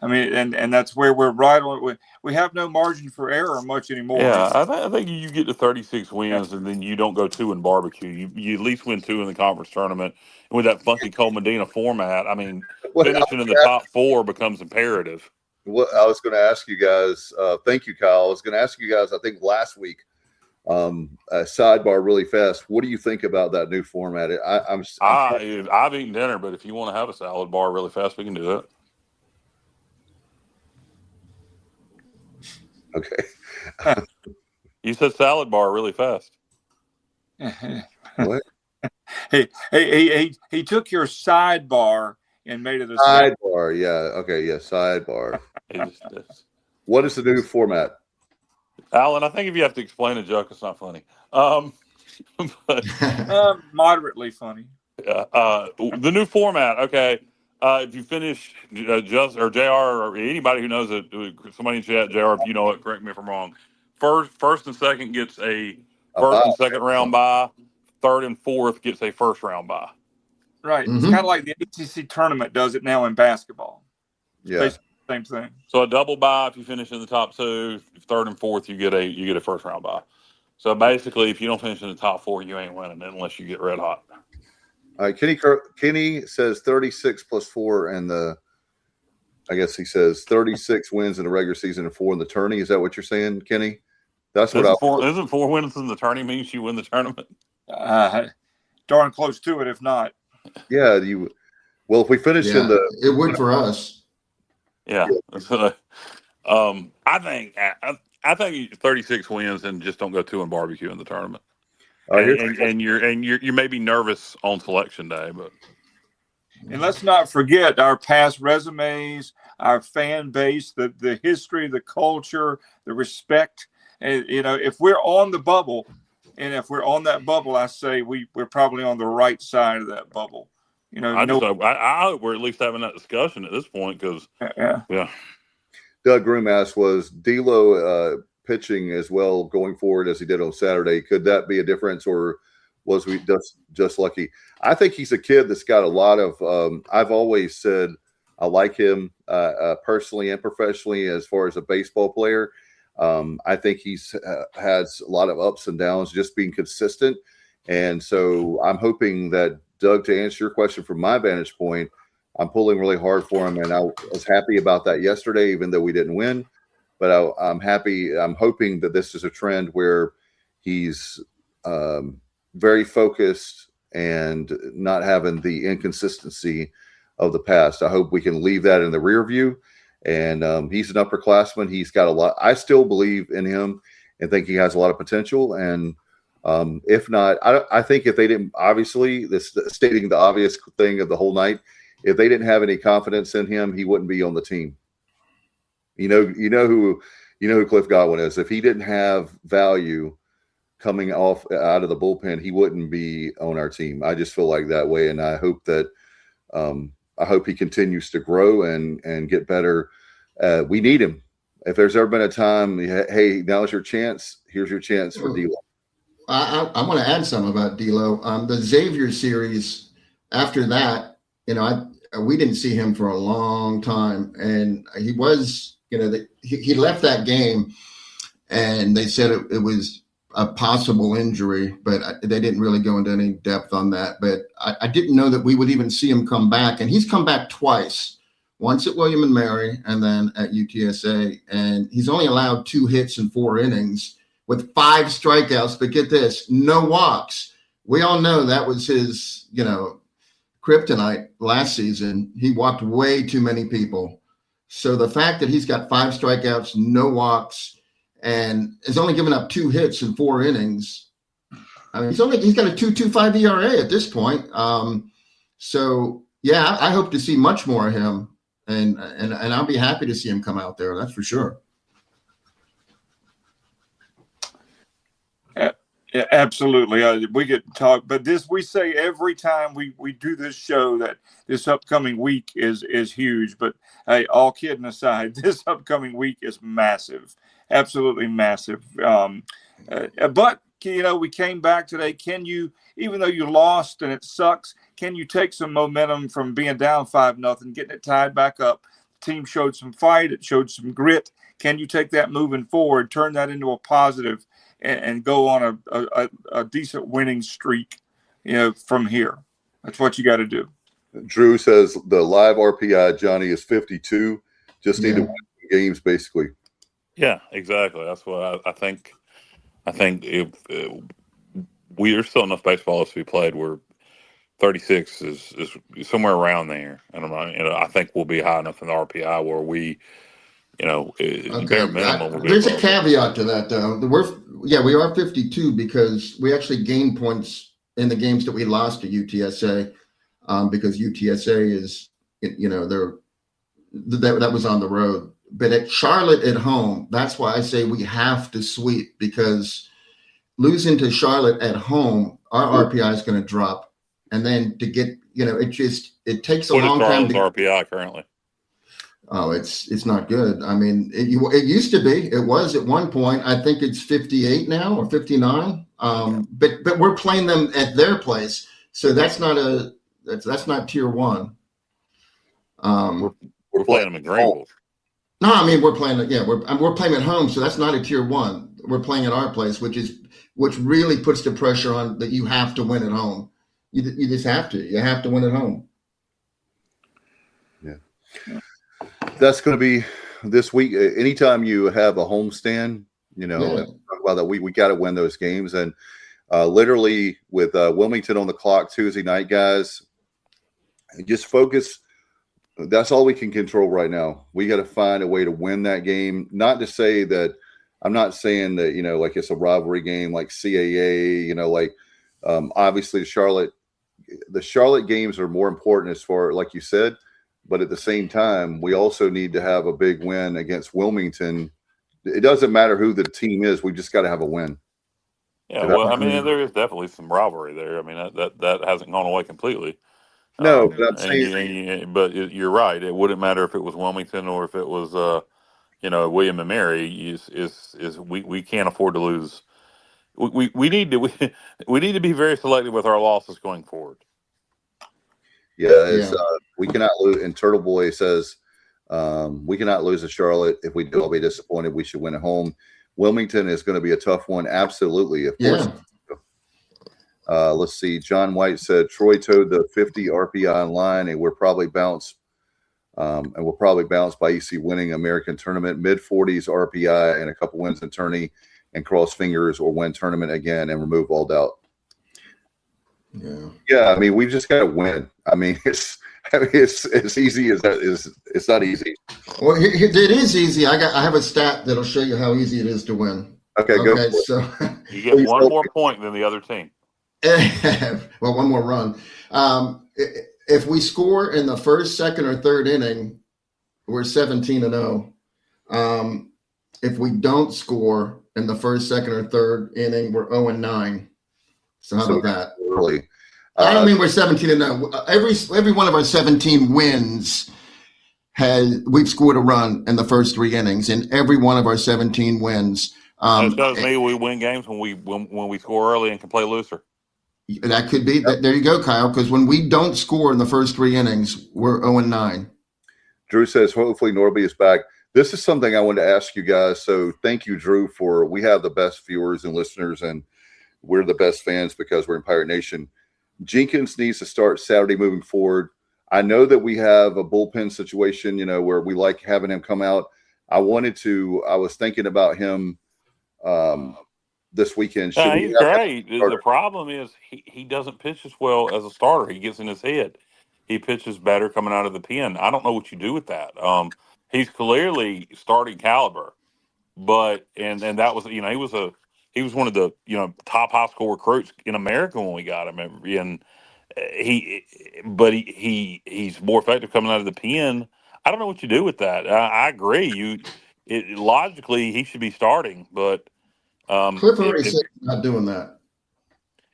I mean, and that's where we're right on. We have no margin for error much anymore. Yeah, I think you get to 36 wins and then you don't go 2 in barbecue. You at least win 2 in the conference tournament. And with that funky Cole Medina format, I mean, finishing in the top 4 becomes imperative. What I was going to ask you guys, thank you, Kyle. I was going to ask you guys, I think last week, a sidebar really fast. What do you think about that new format? I've eaten dinner, but if you want to have a salad bar really fast, we can do it. Okay. You said salad bar really fast. What? He took your sidebar and made it a Sidebar. Yeah. Okay. Yeah. Sidebar. What is the new format? Alan, I think if you have to explain a joke, it's not funny. But, moderately funny. The new format. Okay. If you finish just or JR or anybody who knows it, somebody in chat, JR, if you know it, correct me if I'm wrong. First and second gets a first and second round bye. Third and fourth gets a first round bye. Right. It's kind of like the ACC tournament does it now in basketball. Yeah. Same thing. So a double bye if you finish in the top 2. Third and fourth you get a first round bye. So basically, if you don't finish in the top 4, you ain't winning unless you get red hot. All right, Kenny says 36 plus 4, and I guess he says 36 wins in the regular season and 4 in the tourney. Is that what you're saying, Kenny? That's what isn't 4 wins in the tourney means you win the tournament? Darn close to it, if not. Yeah, well, if we finish in the, it would for us. Yeah. I think 36 wins and just don't go 2 in barbecue in the tournament. And you're maybe nervous on selection day, but and let's not forget our past resumes, our fan base, the history, the culture, the respect. And if we're on the bubble, and if we're on that bubble, I say we're probably on the right side of that bubble. I hope we're at least having that discussion at this point because yeah. Doug Groom asked, was D'Lo pitching as well going forward as he did on Saturday? Could that be a difference, or was we just lucky? I think he's a kid that's got a lot of. I've always said I like him personally and professionally as far as a baseball player. I think he's has a lot of ups and downs, just being consistent, and so I'm hoping that Doug, to answer your question from my vantage point, I'm pulling really hard for him, and I was happy about that yesterday, even though we didn't win. But I'm happy. I'm hoping that this is a trend where he's very focused and not having the inconsistency of the past. I hope we can leave that in the rear view. And he's an upperclassman. He's got a lot. I still believe in him and think he has a lot of potential. And if not, I think if they didn't, obviously, this stating the obvious thing of the whole night, if they didn't have any confidence in him, he wouldn't be on the team. You know who Cliff Godwin is. If he didn't have value coming off out of the bullpen, he wouldn't be on our team. I just feel like that way, and I hope that I hope he continues to grow and get better. We need him. If there's ever been a time, hey, now's your chance. Here's your chance for D'Lo. I want to add something about D'Lo. The Xavier series. After that, we didn't see him for a long time, and he was. He left that game, and they said it was a possible injury, but they didn't really go into any depth on that. But I didn't know that we would even see him come back, and he's come back twice, once at William and Mary and then at UTSA, and he's only allowed 2 hits in 4 innings with 5 strikeouts. But get this, no walks. We all know that was his, kryptonite last season. He walked way too many people. So the fact that he's got 5 strikeouts, no walks, and has only given up 2 hits in 4 innings. I mean, he's got a 2.25 ERA at this point. So yeah, I hope to see much more of him, and I'll be happy to see him come out there. That's for sure. Yeah, absolutely. We get to talk, but we say every time we do this show that this upcoming week is huge. But hey, all kidding aside, this upcoming week is massive, absolutely massive. But we came back today. Can you, even though you lost and it sucks, can you take some momentum from being down 5-0, getting it tied back up? The team showed some fight. It showed some grit. Can you take that moving forward, turn that into a positive? And go on a decent winning streak, from here. That's what you got to do. Drew says the live RPI, Johnny, is 52. Just need to win games, basically. Yeah, exactly. That's what I think. I think if there's still enough baseball to be played where 36 is somewhere around there. I don't know. I think we'll be high enough in the RPI where we, bare minimum. There's a caveat to that, though. We are 52 because we actually gained points in the games that we lost to UTSA, because UTSA is, that was on the road. But at Charlotte at home, that's why I say we have to sweep, because losing to Charlotte at home, our RPI is going to drop, and then to get, it takes a long time. What is Charlotte's RPI currently? Oh, it's not good. I mean, it used to be. It was at one point. I think it's 58 now or 59. But we're playing them at their place, so that's not tier one. We're playing them in Greenville. No, I mean we're playing. Yeah, we're playing at home, so that's not a tier one. We're playing at our place, which really puts the pressure on that you have to win at home. You just have to. You have to win at home. Yeah. That's going to be this week. Anytime you have a homestand, talk about that we got to win those games. And literally with Wilmington on the clock Tuesday night, guys, just focus. That's all we can control right now. We got to find a way to win that game. Not to say that I'm not saying that, like it's a rivalry game like CAA, obviously the Charlotte games are more important as far, like you said. But at the same time, we also need to have a big win against Wilmington. It doesn't matter who the team is. We just got to have a win. Yeah, well, I mean, there is definitely some rivalry there. I mean, that hasn't gone away completely. No, but I'm saying, but you're right. It wouldn't matter if it was Wilmington or if it was, William and Mary. We can't afford to lose. We need to be very selective with our losses going forward. Yeah, we cannot lose. And Turtle Boy says we cannot lose to Charlotte. If we do, I'll be disappointed. We should win at home. Wilmington is going to be a tough one. Absolutely, of course. Let's see. John White said Troy towed the 50 RPI line, and we'll probably bounce. We'll probably bounce by EC winning American tournament, mid-40s RPI, and a couple wins in tourney, and cross fingers or win tournament again and remove all doubt. Yeah. I mean, we've just got to win. I mean, it's easy as that is. It's not easy. Well, it is easy. I have a stat that'll show you how easy it is to win. Okay, go for it. So you get one more point than the other team. Well, one more run. If we score in the first, second, or third inning, we're 17-0. If we don't score in the first, second, or third inning, we're 0-9. So how about that? Really, I don't mean we're 17-0. Every one of our 17 wins we've scored a run in the first three innings, and every one of our 17 wins. That tells me we win games when we score early and can play looser. That could be. There you go, Kyle. Because when we don't score in the first three innings, we're 0-9. Drew says, hopefully Norby is back. This is something I wanted to ask you guys. So thank you, Drew, we have the best viewers and listeners, and we're the best fans because we're in Pirate Nation. Jenkins needs to start Saturday moving forward. I know that we have a bullpen situation, where we like having him come out. I was thinking about him this weekend. He's great. The problem is he doesn't pitch as well as a starter. He gets in his head. He pitches better coming out of the pen. I don't know what you do with that. He's clearly starting caliber, but and that was he was one of the top high school recruits in America when we got him, and he's more effective coming out of the pen. I don't know what you do with that. I agree. Logically he should be starting, but Cliff already said he's not doing that.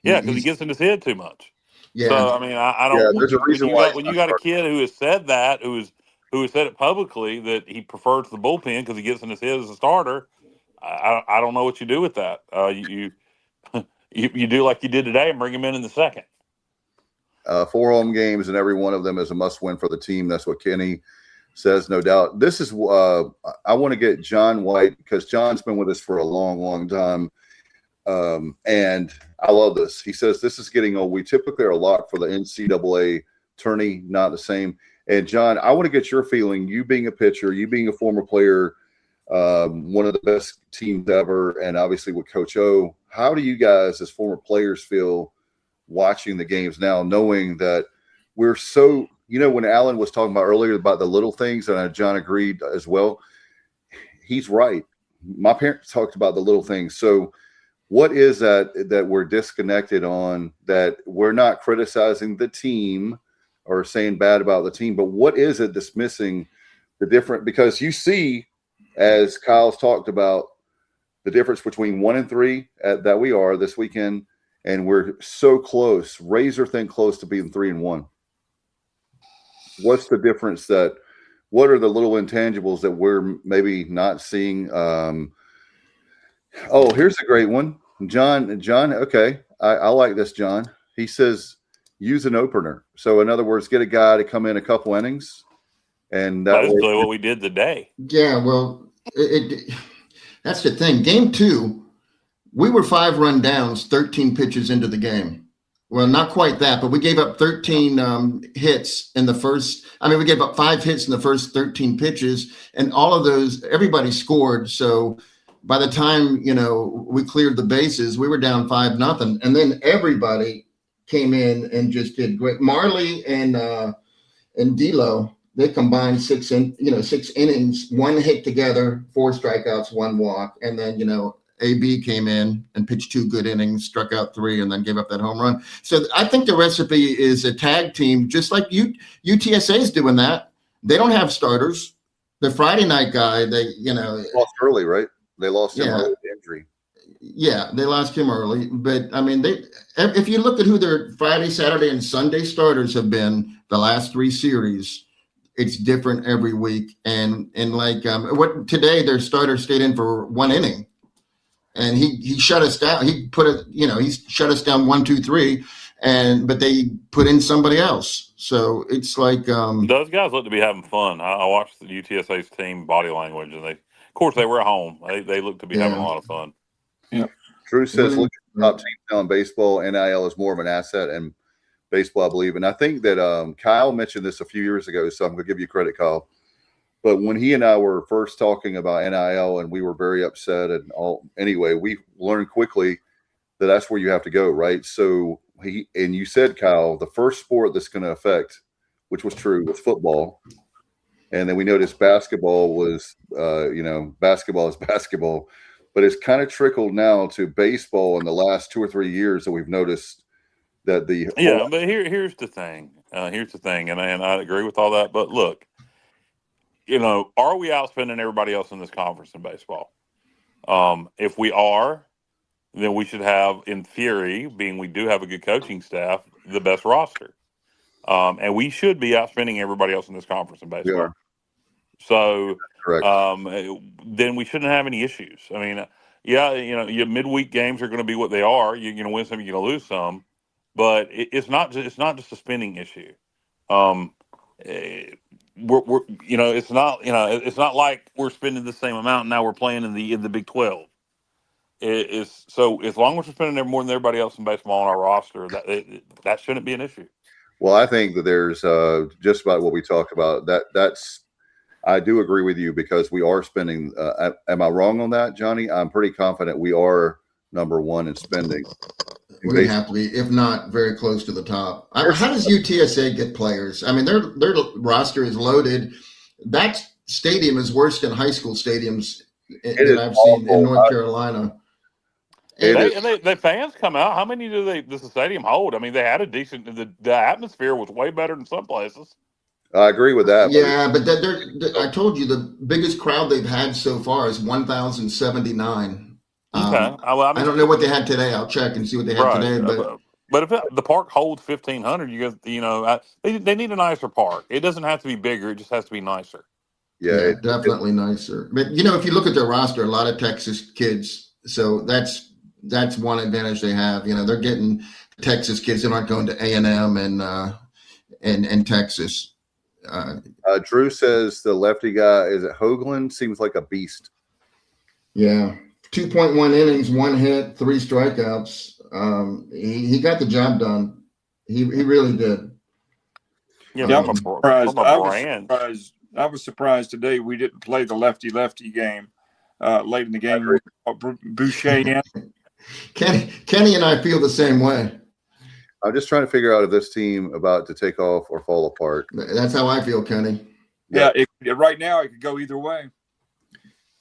Yeah, because he gets in his head too much. Yeah. So I mean, I don't. Yeah, there's a reason why when you got a kid who has said that, who has said it publicly that he prefers the bullpen because he gets in his head as a starter. I don't know what you do with that. You do like you did today and bring him in the second. 4 home games, and every one of them is a must-win for the team. That's what Kenny says, no doubt. This is I want to get John White, because John's been with us for a long, long time, and I love this. He says this is getting old. We typically are locked for the NCAA tourney, not the same. And John, I want to get your feeling. You being a pitcher, you being a former player, one of the best teams ever, and obviously with Coach O. How do you guys, as former players, feel watching the games now, knowing that we're so, when Alan was talking about earlier about the little things, and John agreed as well, he's right. My parents talked about the little things. So what is that we're disconnected on, that we're not criticizing the team or saying bad about the team, but what is it that's missing the different? Because you see, as Kyle's talked about, the difference between 1 and 3 that we are this weekend, and we're so close, razor thin close to being 3 and 1. What's the difference? What are the little intangibles that we're maybe not seeing? Here's a great one. John. Okay. I like this, John. He says, use an opener. So in other words, get a guy to come in a couple innings. And that's what we did today. Yeah. Well, that's the thing. Game 2, we were 5 run downs, 13 pitches into the game. Well, not quite that, but we gave up 13 hits in the first. We gave up 5 hits in the first 13 pitches, and all of those, everybody scored. So by the time, we cleared the bases, we were down 5-0. And then everybody came in and just did great. Marley and D'Lo, they combined 6 innings, 1 hit together, 4 strikeouts, 1 walk. And then, AB came in and pitched 2 good innings, struck out 3, and then gave up that home run. So I think the recipe is a tag team, just like UTSA is doing that. They don't have starters. The Friday night guy, they lost early, right? They lost him early to injury. Yeah, they lost him early. But if you look at who their Friday, Saturday, and Sunday starters have been the last 3 series, it's different every week. And today their starter stayed in for 1 inning. And he shut us down. He shut us down 1, 2, 3, but they put in somebody else. So it's like those guys look to be having fun. I watched the UTSA's team body language, and of course they were at home. They look to be having a lot of fun. Yeah. Drew says, look at the top teams now in baseball. NIL is more of an asset in baseball, I believe. And I think that Kyle mentioned this a few years ago, so I'm going to give you credit, Kyle. But when he and I were first talking about NIL, and we were very upset and all, anyway, we learned quickly that that's where you have to go, right? So you said, Kyle, the first sport that's going to affect, which was true, was football. And then we noticed basketball was, basketball is basketball, but it's kind of trickled now to baseball in the last 2 or 3 years that we've noticed that but here's the thing. And I agree with all that. But look, are we outspending everybody else in this conference in baseball? If we are, then we should have, in theory, being we do have a good coaching staff, the best roster. And we should be outspending everybody else in this conference in baseball. Yeah. So correct. Then we shouldn't have any issues. Your midweek games are going to be what they are. You're going to win some, you're going to lose some. But it's not just a spending issue. It's not like we're spending the same amount and now we're playing in the Big 12. So as long as we're spending more than everybody else in baseball on our roster, that shouldn't be an issue. Well, I think that there's just about what we talked about. I do agree with you, because we are spending. Am I wrong on that, Johnny? I'm pretty confident we are number 1 in spending. We have to be, if not very close to the top. How does UTSA get players? Their roster is loaded. That stadium is worse than high school stadiums that I've seen in North Carolina. The fans come out. How many does the stadium hold? They had a decent. The atmosphere was way better than some places. I agree with that. Yeah, but I told you the biggest crowd they've had so far is 1,079. Okay. I don't know what they had today. I'll check and see what they had Right. today. But But if the park holds 1,500, they need a nicer park. It doesn't have to be bigger. It just has to be nicer. yeah, definitely nicer. But if you look at their roster, a lot of Texas kids. So that's one advantage they have. They're getting Texas kids that aren't going to A&M and Texas. Drew says the lefty guy is it Hoagland seems like a beast. Yeah, 2.1 innings, 1 hit, 3 strikeouts. He got the job done. He really did. Yeah, I'm surprised. I was surprised today we didn't play the lefty game late in the game. Boucher in. Kenny and I feel the same way. I'm just trying to figure out if this team about to take off or fall apart. That's how I feel, Kenny. Yeah, right now it could go either way.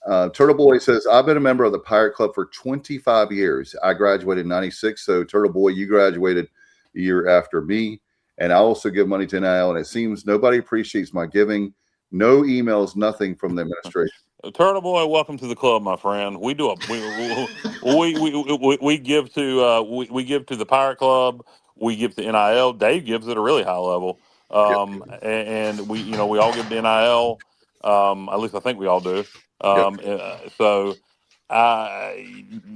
Turtle Boy says, I've been a member of the Pirate Club for 25 years. I graduated in 96. So, Turtle Boy, you graduated a year after me. And I also give money to NIL. And it seems nobody appreciates my giving. No emails, nothing from the administration. Turtle Boy, welcome to the club, my friend. We do we give to we give to the Pirate Club. We give to NIL. Dave gives at a really high level, and we all give to NIL. At least I think we all do. So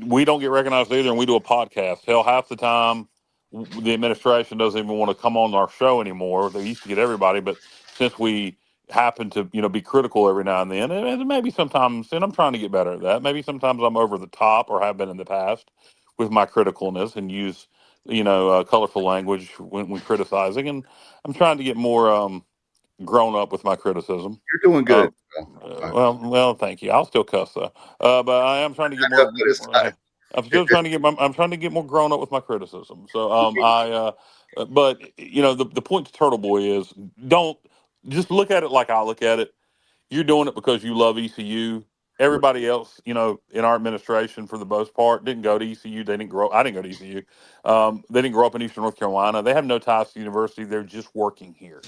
we don't get recognized either, and we do a podcast. Hell, half the time the administration doesn't even want to come on our show anymore. They used to get everybody, but since we happen to be critical every now and then, and maybe sometimes, and I'm trying to get better at that. Maybe sometimes I'm over the top or have been in the past with my criticalness and use colorful language when criticizing, and I'm trying to get more grown up with my criticism. You're doing good. Well, thank you. I'll still cuss though, but I am trying to get more. I'm still trying to get. I'm trying to get more grown up with my criticism. So but the point to Turtle Boy is don't just look at it like I look at it. You're doing it because you love ECU. Everybody else, in our administration, for the most part, didn't go to ECU. They didn't grow. I didn't go to ECU. They didn't grow up in Eastern North Carolina. They have no ties to the university. They're just working here.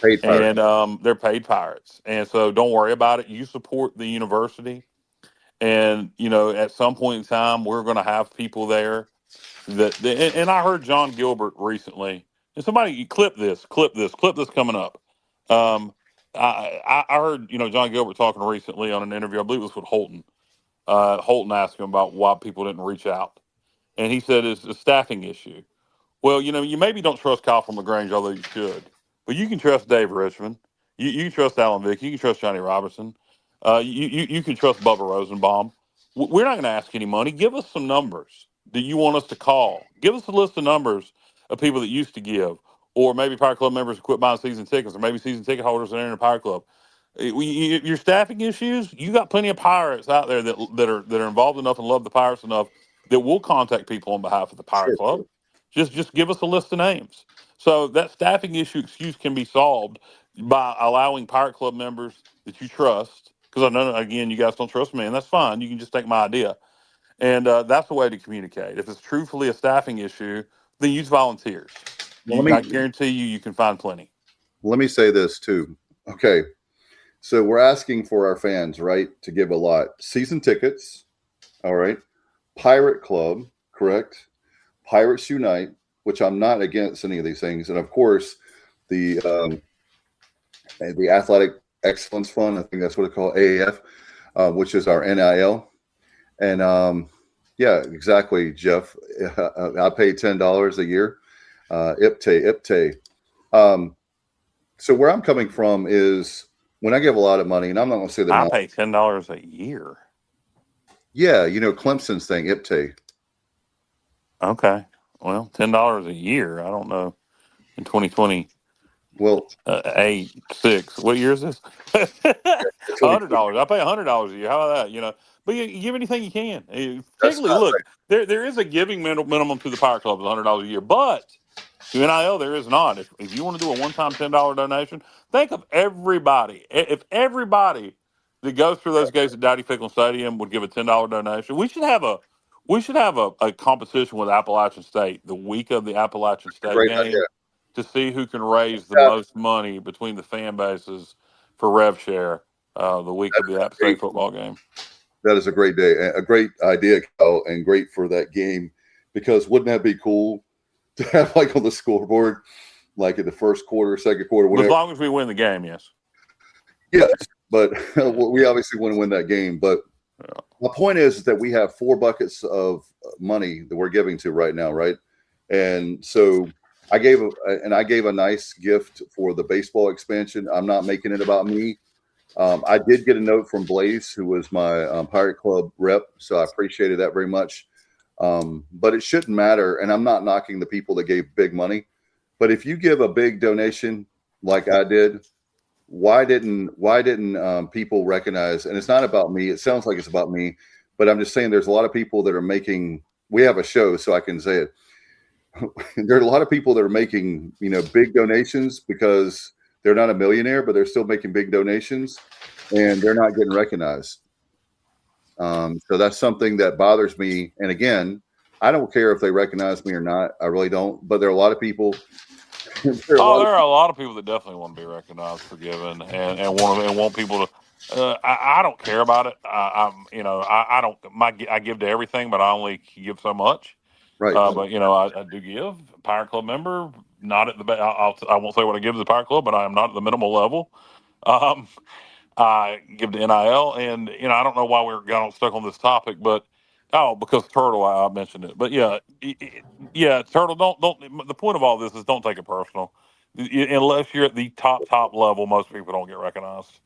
Paid pirates. And they're paid pirates. And so don't worry about it. You support the university. And, at some point in time, we're going to have people there and I heard John Gilbert recently, and somebody clip this coming up. I heard, John Gilbert talking recently on an interview. I believe it was with Holton. Holton asked him about why people didn't reach out. And he said it's a staffing issue. Well, you maybe don't trust Kyle from LaGrange, although you should. But you can trust Dave Richmond. You can trust Alan Vick. You can trust Johnny Robertson. You can trust Bubba Rosenbaum. We're not going to ask any money. Give us some numbers that you want us to call. Give us a list of numbers of people that used to give, or maybe Pirate Club members who quit buying season tickets, or maybe season ticket holders that are in the Pirate Club. Your staffing issues, you got plenty of Pirates out there that are involved enough and love the Pirates enough that will contact people on behalf of the Pirate Club. Just give us a list of names. So that staffing issue excuse can be solved by allowing Pirate Club members that you trust, because I know, again, you guys don't trust me, and that's fine. You can just take my idea. And that's the way to communicate. If it's truthfully a staffing issue, then use volunteers. I guarantee you can find plenty. Let me say this, too. Okay. So we're asking for our fans, right, to give a lot. Season tickets, all right. Pirate Club, correct. Pirates Unite, which I'm not against any of these things. And, of course, the Athletic Excellence Fund, I think that's what it's called, AAF, which is our NIL. And, yeah, exactly, Jeff. I pay $10 a year. Ep1078. So where I'm coming from is when I give a lot of money, and I'm not going to say that I pay $10 a year. Yeah, Clemson's thing, Ep10. Okay. Well, $10 a year. I don't know. In 2020. Well, 6. What year is this? $100. I pay $100 a year. How about that? But you give anything you can. Particularly, look, there is a giving minimum to the Pirate Club of $100 a year, but to NIL there is not. If you want to do a one-time $10 donation, think of everybody. If everybody that goes through those gates at Dowdy Ficklen Stadium would give a $10 donation, we should have a competition with Appalachian State the week of the Appalachian State game. Idea. To see who can raise the most money between the fan bases for rev share the week of the App State football game. That is a great day, a great idea, Kyle, and great for that game, because wouldn't that be cool to have like on the scoreboard, like in the first quarter, second quarter, whatever. As long as we win the game, yes. Yes, but we obviously want to win that game. But my point is that we have 4 buckets of money that we're giving to right now, right? And so I gave a nice gift for the baseball expansion. I'm not making it about me. I did get a note from Blaze, who was my Pirate Club rep, so I appreciated that very much. But it shouldn't matter, and I'm not knocking the people that gave big money. But if you give a big donation like I did, why didn't people recognize? And it's not about me. It sounds like it's about me, but I'm just saying there's a lot of people that are making. We have a show, so I can say it. There are a lot of people that are making big donations because they're not a millionaire, but they're still making big donations, and they're not getting recognized. So that's something that bothers me. And again, I don't care if they recognize me or not. I really don't. But there are a lot of people. There are a lot of people that definitely want to be recognized for giving, and want people to. I don't care about it. I don't. I give to everything, but I only give so much. Right. But I do give. Pirate Club member, not at the. I won't say what I give to the Pirate Club, but I am not at the minimal level. I give to NIL, and I don't know why we're stuck on this topic, but because Turtle, I mentioned it. But yeah, Turtle, don't. The point of all this is don't take it personal. Unless you're at the top level, most people don't get recognized.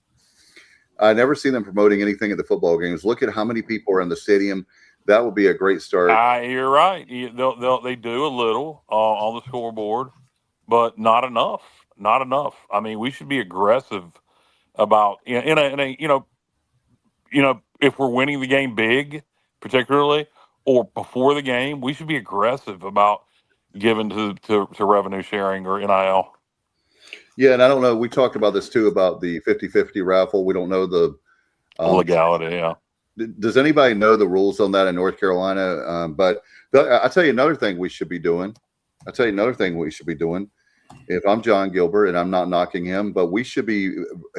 I never see them promoting anything at the football games. Look at how many people are in the stadium. That would be a great start. You're right. They do a little on the scoreboard, but not enough. Not enough. I mean, we should be aggressive about if we're winning the game big, particularly, or before the game, we should be aggressive about giving to revenue sharing or NIL. Yeah, and I don't know. We talked about this too, about the 50-50 raffle. We don't know the legality. Yeah. Does anybody know the rules on that in North Carolina? But I'll tell you another thing we should be doing. If I'm John Gilbert, and I'm not knocking him, but we should be,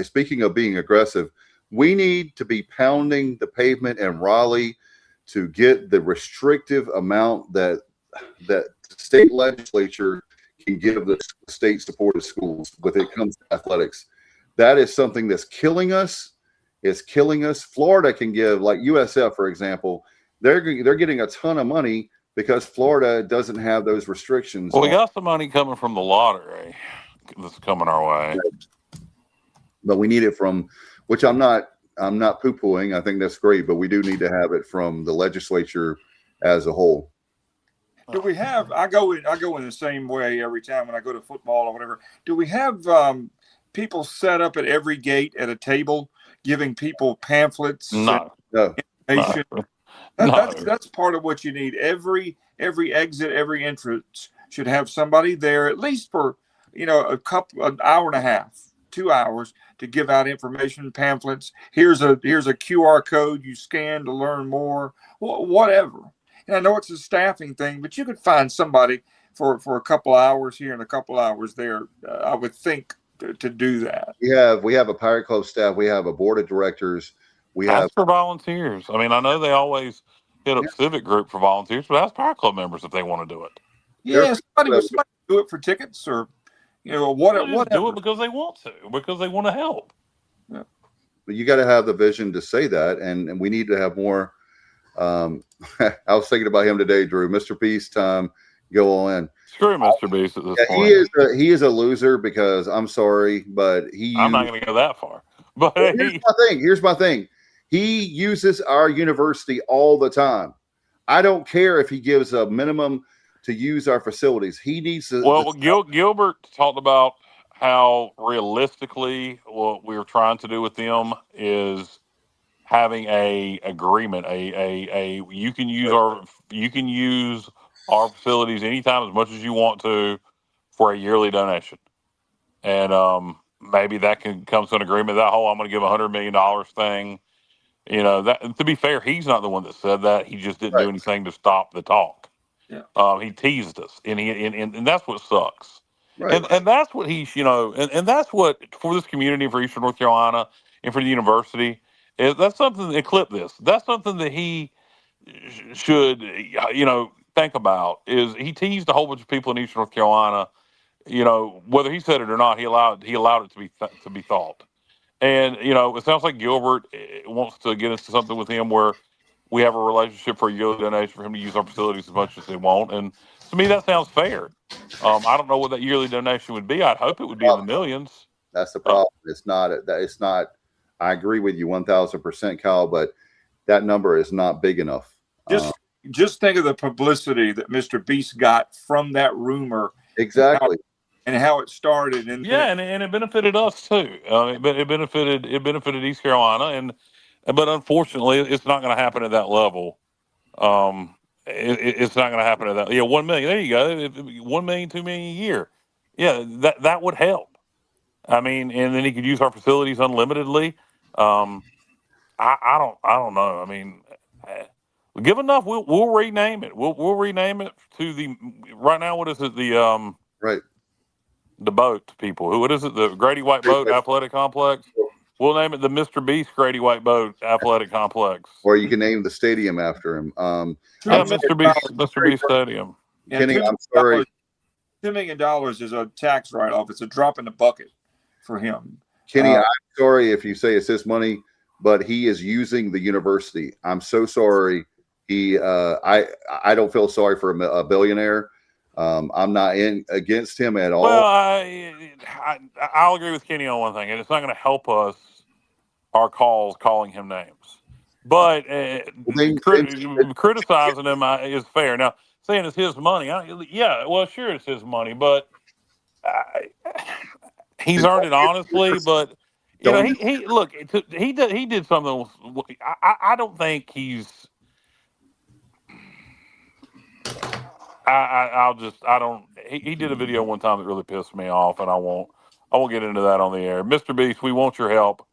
speaking of being aggressive, we need to be pounding the pavement in Raleigh to get the restrictive amount that the state legislature can give the state-supported schools when it comes to athletics. That is something that's killing us. It's killing us. Florida can give, like USF, for example, they're getting a ton of money because Florida doesn't have those restrictions. Well, we got some money coming from the lottery that's coming our way, but we need it from, which I'm not poo-pooing. I think that's great, but we do need to have it from the legislature as a whole. Do we have? I go in the same way every time when I go to football or whatever. Do we have people set up at every gate at a table giving people pamphlets? No. Information? That's part of what you need. Every exit, every entrance should have somebody there at least for an hour and a half, 2 hours to give out information, pamphlets. Here's a QR code you scan to learn more, whatever. And I know it's a staffing thing, but you could find somebody for a couple hours here and a couple hours there. I would think to do that. We have a Pirate Club staff. We have a board of directors. Ask for volunteers. I mean, I know they always hit up Civic Group for volunteers, but ask Pirate Club members if they want to do it. Yeah, somebody do it for tickets or whatever. Do it because they want to, because they want to help. Yeah. But you got to have the vision to say that, and we need to have more. I was thinking about him today, Drew. Mr. Beast time, go all in. Screw Mr. Beast at this point. He is a loser because I'm sorry, but I'm not going to go that far. But here's my thing. He uses our university all the time. I don't care if he gives a minimum to use our facilities. He needs to. Well, Gilbert talked about how realistically what we're trying to do with them is having a agreement. You can use our facilities anytime as much as you want to for a yearly donation, and maybe that can come to an agreement. That whole I'm going to give $100 million thing. That, to be fair, he's not the one that said that. He just didn't do anything to stop the talk. Yeah. He teased us, and that's what sucks. Right. And that's what and that's what, for this community, for Eastern North Carolina, and for the university, That's something. And clip this. That's something that he should, think about. Is he teased a whole bunch of people in Eastern North Carolina? Whether he said it or not, he allowed it to be thought. And it sounds like Gilbert wants to get into something with him where we have a relationship for a yearly donation for him to use our facilities as much as they want. And to me, that sounds fair. I don't know what that yearly donation would be. I'd hope it would be in the millions. That's the problem. It's not. It's not. I agree with you 1,000%, Kyle. But that number is not big enough. Just think of the publicity that Mr. Beast got from that rumor. Exactly. And how it started. And it benefited us too. It benefited East Carolina, but unfortunately, it's not going to happen at that level. It's not going to happen at that. Yeah, 1 million. There you go. 1 million, 2 million a year. Yeah, that would help. I mean, and then he could use our facilities unlimitedly. I don't know. I mean, give enough, we'll rename it. We'll rename it to the right now. What is it? The right. The boat people. What is it? The Grady White Boat Athletic Complex. We'll name it the Mr. Beast Grady White Boat Athletic Complex. Or you can name the stadium after him. Mr. Beast Stadium. Kenny, I'm sorry. $2 million is a tax write-off. It's a drop in the bucket for him. Kenny, I'm sorry if you say it's his money, but he is using the university. I'm so sorry. I don't feel sorry for a billionaire. I'm not against him at all. Well, I'll agree with Kenny on one thing, and it's not going to help us our calling him names. But criticizing him is fair. Now, saying it's his money, sure, it's his money, but he's earned it honestly. But he did something. I don't think he's. He did a video one time that really pissed me off, and I won't get into that on the air. Mr. Beast, we want your help,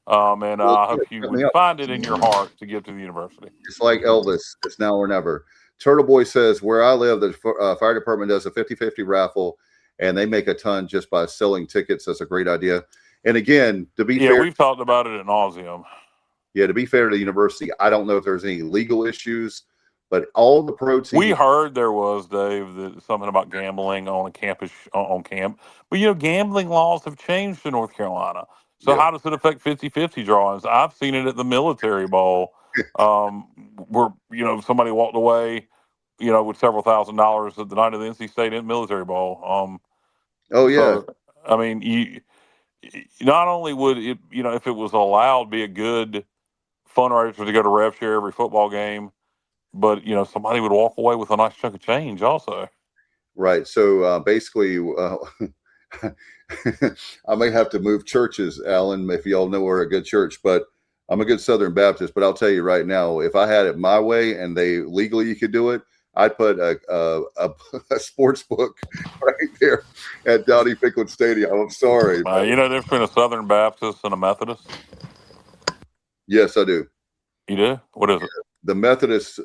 and I hope you would find it in your heart to give to the university. It's like Elvis. It's now or never. Turtle Boy says, where I live, the fire department does a 50-50 raffle, and they make a ton just by selling tickets. That's a great idea. And again, to be fair, we've talked about it ad nauseum. Yeah, to be fair to the university, I don't know if there's any legal issues. But all the protein. We heard there was, Dave, something about gambling on a campus on camp. But, gambling laws have changed in North Carolina. So how does it affect 50-50 drawings? I've seen it at the military ball where, somebody walked away, with several $1,000s at the night of the NC State military ball. So, I mean, not only would it, if it was allowed, be a good fundraiser to go to rev share every football game, but, somebody would walk away with a nice chunk of change also. Right. So basically, I may have to move churches, Alan, if y'all know we're a good church. But I'm a good Southern Baptist. But I'll tell you right now, if I had it my way and they legally could do it, I'd put a sports book right there at Dowdy Ficklen Stadium. I'm sorry. There's been a Southern Baptist and a Methodist? Yes, I do. You do? What is it? The Methodist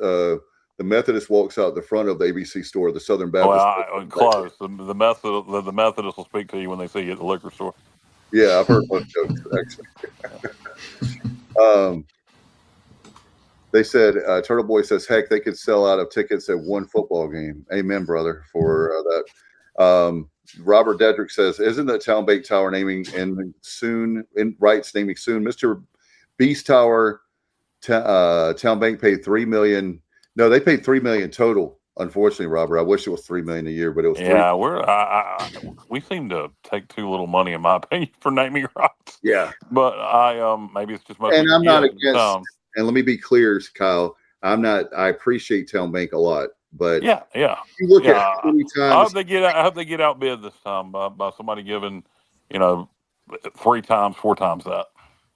walks out the front of the ABC store. The Southern Baptist. Close. The Methodist will speak to you when they see you at the liquor store. Yeah, I've heard those jokes actually. They said Turtle Boy says, "Heck, they could sell out of tickets at one football game." Amen, brother, for that. Robert Dedrick says, "Isn't the Town Bank Tower naming naming soon? Mr. Beast Tower." Town Bank paid $3 million. No, they paid $3 million total. Unfortunately, Robert, I wish it was $3 million a year, but it was. Yeah, we seem to take too little money, in my opinion, for naming rights. Yeah, but maybe it's just. And I'm not against. And let me be clear, Kyle. I'm not. I appreciate Town Bank a lot, but yeah. You look at how many times. I hope they get outbid this time by somebody giving, 3 times, 4 times that.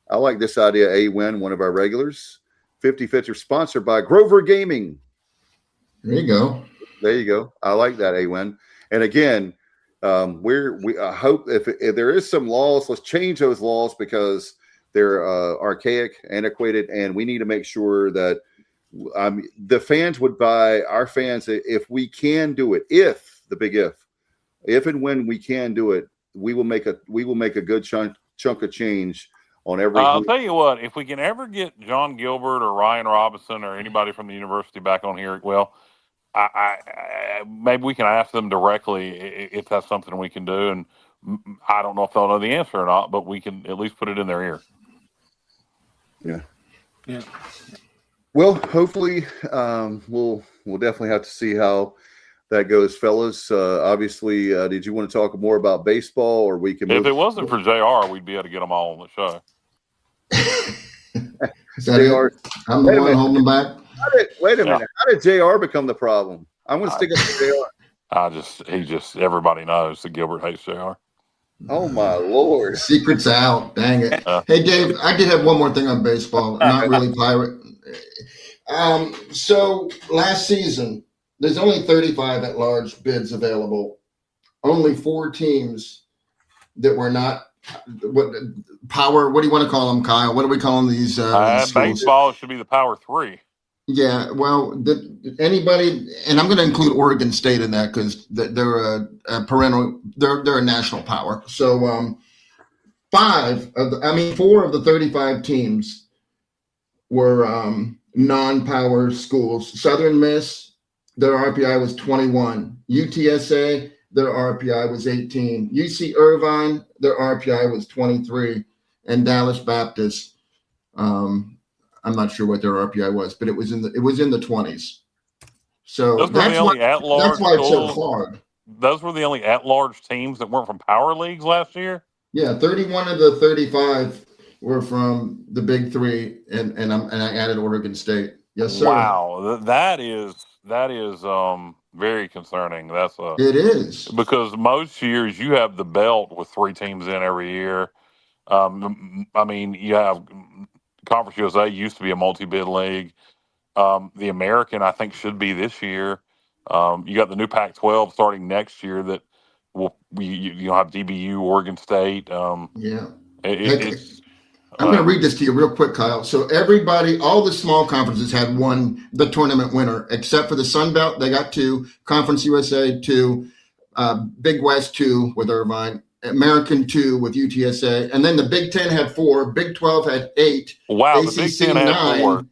I like this idea. A-Win, one of our regulars. 50-50 sponsored by Grover Gaming. There you go. I like that, A-Win. And again, I hope if there is some laws, let's change those laws because they're archaic, antiquated, and we need to make sure that the fans would buy our fans if we can do it. If and when we can do it, we will make a good chunk of change on every. I'll tell you what, if we can ever get John Gilbert or Ryan Robinson or anybody from the university back on here, well, maybe we can ask them directly if that's something we can do. And I don't know if they'll know the answer or not, but we can at least put it in their ear. Yeah. Yeah. Well, hopefully, we'll definitely have to see how that goes, fellas. Obviously, did you want to talk more about baseball, or we can? If it wasn't for JR, we'd be able to get them all on the show. Is that it? I'm the one holding them back. Wait a minute. How did JR become the problem? I'm going to stick up to JR. Everybody knows that Gilbert hates JR. Oh my Lord! Secret's out. Dang it. Hey, Dave, I did have one more thing on baseball. Not really Pirate. So last season, there's only 35 at-large bids available. Only 4 teams that were not power. What do you want to call them, Kyle? What do we call them? These baseball should be the Power 3. Yeah, well, anybody, and I'm going to include Oregon State in that because they're a perennial, they're a national power. So 4 of the 35 teams were non-power schools. Southern Miss, their RPI was 21. UTSA, their RPI was 18. UC Irvine, their RPI was 23. And Dallas Baptist, I'm not sure what their RPI was, but it was in the 20s. So that's why it's so hard. Those were the only at-large teams that weren't from power leagues last year. Yeah, 31 of the 35 were from the Big 3, and I added Oregon State. Yes, sir. Wow, that is very concerning. It is, because most years you have the belt with 3 teams in every year. You have Conference USA used to be a multi-bid league. The American, I think, should be this year. You got the new Pac-12 starting next year that you'll have DBU, Oregon State. Yeah. I'm going to read this to you real quick, Kyle. So everybody, all the small conferences had won the tournament winner, except for the Sun Belt. They got 2, Conference USA 2, Big West 2 with Irvine, American 2 with UTSA, and then the Big 10 had 4, Big 12 had 8. Wow, ACC the Big 10 had 9. 4.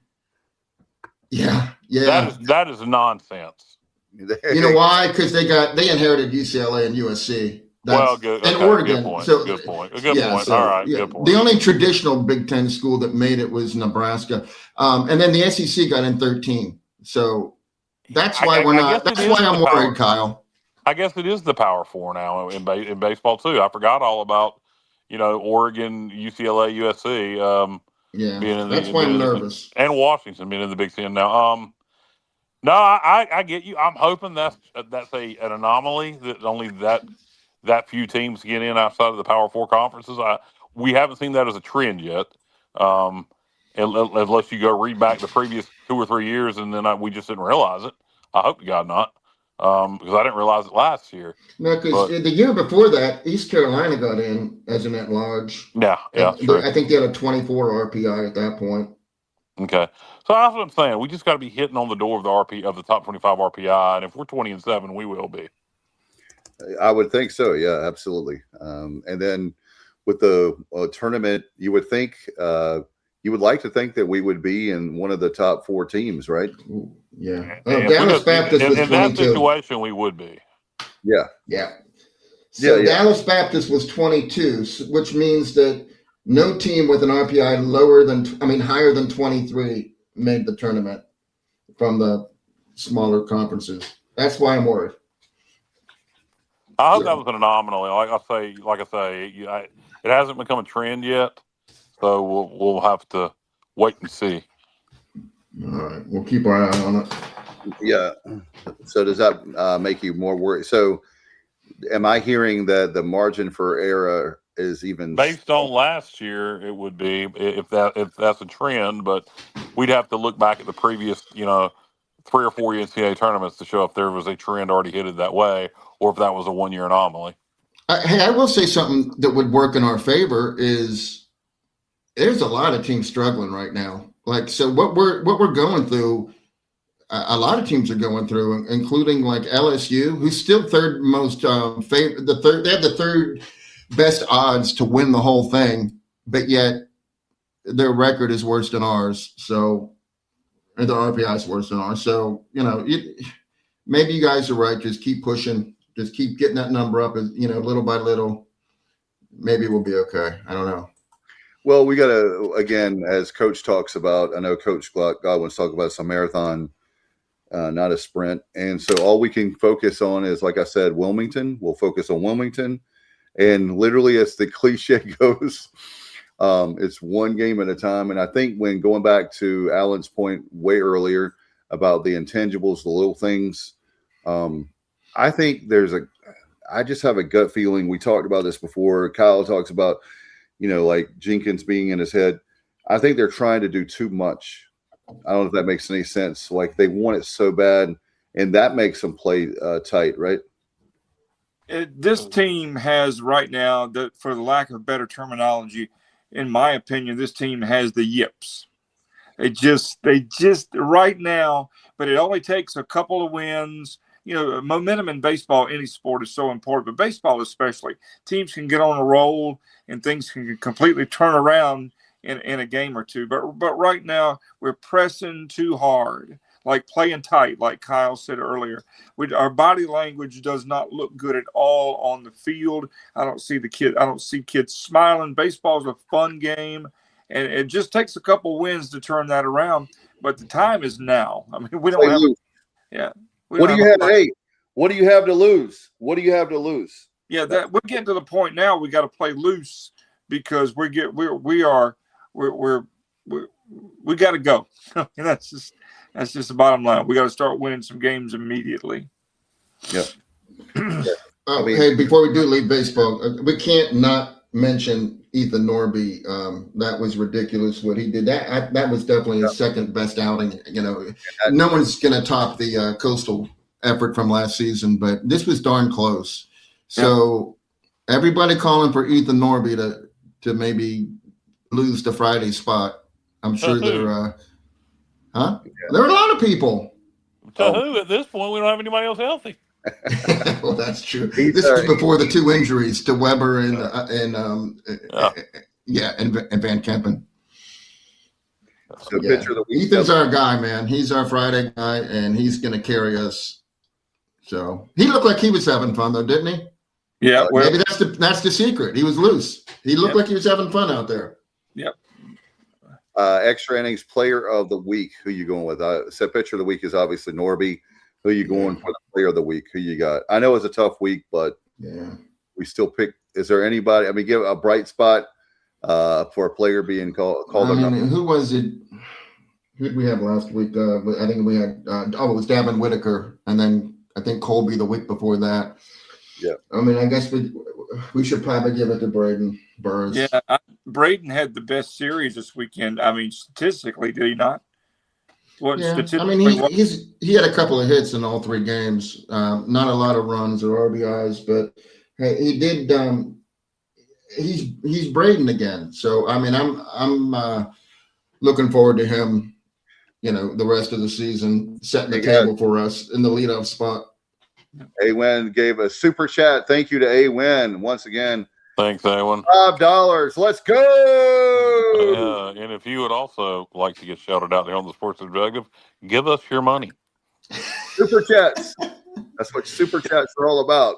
Yeah. That is nonsense. You know why? Because they inherited UCLA and USC. Good. And okay, Oregon. Good point. So, good point. All right. Yeah. Good point. The only traditional Big 10 school that made it was Nebraska. And then the SEC got in 13. So that's why I'm worried, Kyle. I guess it is the Power 4 now in baseball too. I forgot all about, Oregon, UCLA, USC. That's why I'm nervous. And Washington being in the Big 10 now. No, I get you. I'm hoping that's an anomaly that only that few teams get in outside of the Power 4 conferences. We haven't seen that as a trend yet, unless you go read back the previous 2 or 3 years, and then we just didn't realize it. I hope to God not, because I didn't realize it last year. No, because the year before that, East Carolina got in as an at-large. Yeah. I think they had a 24 RPI at that point. Okay, so that's what I'm saying. We just got to be hitting on the door of the top 25 RPI, and if we're 20-7, we will be. I would think so. Yeah, absolutely. And then with the tournament, you would think you would like to think that we would be in one of the top 4 teams, right? Yeah. Dallas Baptist was 22. In that situation, we would be. Yeah. So Dallas Baptist was 22, which means that no team with an RPI higher than 23 made the tournament from the smaller conferences. That's why I'm worried. I hope that was an anomaly. Like I say, it hasn't become a trend yet, so we'll have to wait and see. All right, we'll keep our eye on it. Yeah. So does that make you more worried? So, am I hearing that the margin for error is even based on last year? It would be if that's a trend, but we'd have to look back at the previous 3 or 4 NCAA tournaments to show if there was a trend already headed that way, or if that was a 1-year anomaly. Hey, I will say something that would work in our favor is there's a lot of teams struggling right now. Like, so what we're going through, a lot of teams are going through, including like LSU, who's still third most favorite. They have the third best odds to win the whole thing, but yet their record is worse than ours. So, and their RPI is worse than ours. So, maybe you guys are right. Just keep pushing. Just keep getting that number up, little by little. Maybe we'll be okay. I don't know. Well, we got to, again, as Coach talks about, I know Coach Godwin's talking about, it's a marathon, not a sprint. And so all we can focus on is, like I said, Wilmington. We'll focus on Wilmington. And literally, as the cliche goes, it's one game at a time. And I think when going back to Alan's point way earlier about the intangibles, the little things, I think I just have a gut feeling. We talked about this before. Kyle talks about, like Jenkins being in his head. I think they're trying to do too much. I don't know if that makes any sense. Like they want it so bad, and that makes them play tight, right? This team has right now, for the lack of better terminology, in my opinion, this team has the yips. They just right now, but it only takes a couple of wins. Momentum in baseball, any sport, is so important, but baseball especially. Teams can get on a roll and things can completely turn around in a game or two. But right now, we're pressing too hard, like playing tight, like Kyle said earlier. Our body language does not look good at all on the field. I don't see kids smiling. Baseball is a fun game, and it just takes a couple wins to turn that around. But the time is now. I mean, we don't have – yeah. What do you have? Hey, what do you have to lose? What do you have to lose? Yeah, we're getting to the point now. We got to play loose because we got to go. That's just the bottom line. We got to start winning some games immediately. Yep. Hey, before we do leave baseball, we can't not mention Ethan Norby. That was ridiculous what he did. That was definitely his second best outing. No one's going to top the Coastal effort from last season, but this was darn close. So everybody calling for Ethan Norby to maybe lose the Friday spot. I'm sure there are a lot of people. To who at this point? We don't have anybody else healthy. Well, that's true. This is before the two injuries to Weber and Van Kempen. So pitcher of the week. Ethan's our guy, man. He's our Friday guy, and he's going to carry us. So he looked like he was having fun, though, didn't he? Yeah. Maybe that's the secret. He was loose. He looked like he was having fun out there. Yep. Extra innings player of the week. Who you going with? So pitcher of the week is obviously Norby. Who you going for the player of the week? Who you got? I know it's a tough week, but we still pick. Is there anybody? I mean, give a bright spot for a player being called. Who was it? Who did we have last week? I think we had. It was Davin Whitaker, and then I think Colby the week before that. Yeah. I mean, I guess we should probably give it to Braden Burris. Yeah, Braden had the best series this weekend. I mean, statistically, did he not? I mean, he had a couple of hits in all three games. Not a lot of runs or RBIs, but hey, he did. He's Braden again. So I mean, I'm looking forward to him. The rest of the season, setting the table for us in the leadoff spot. A-Win gave a super chat. Thank you to A-Win once again. Thanks, A-Win. $5. Let's go. And if you would also like to get shouted out here on the Sports Objective, give us your money. Super chats. That's what super chats are all about.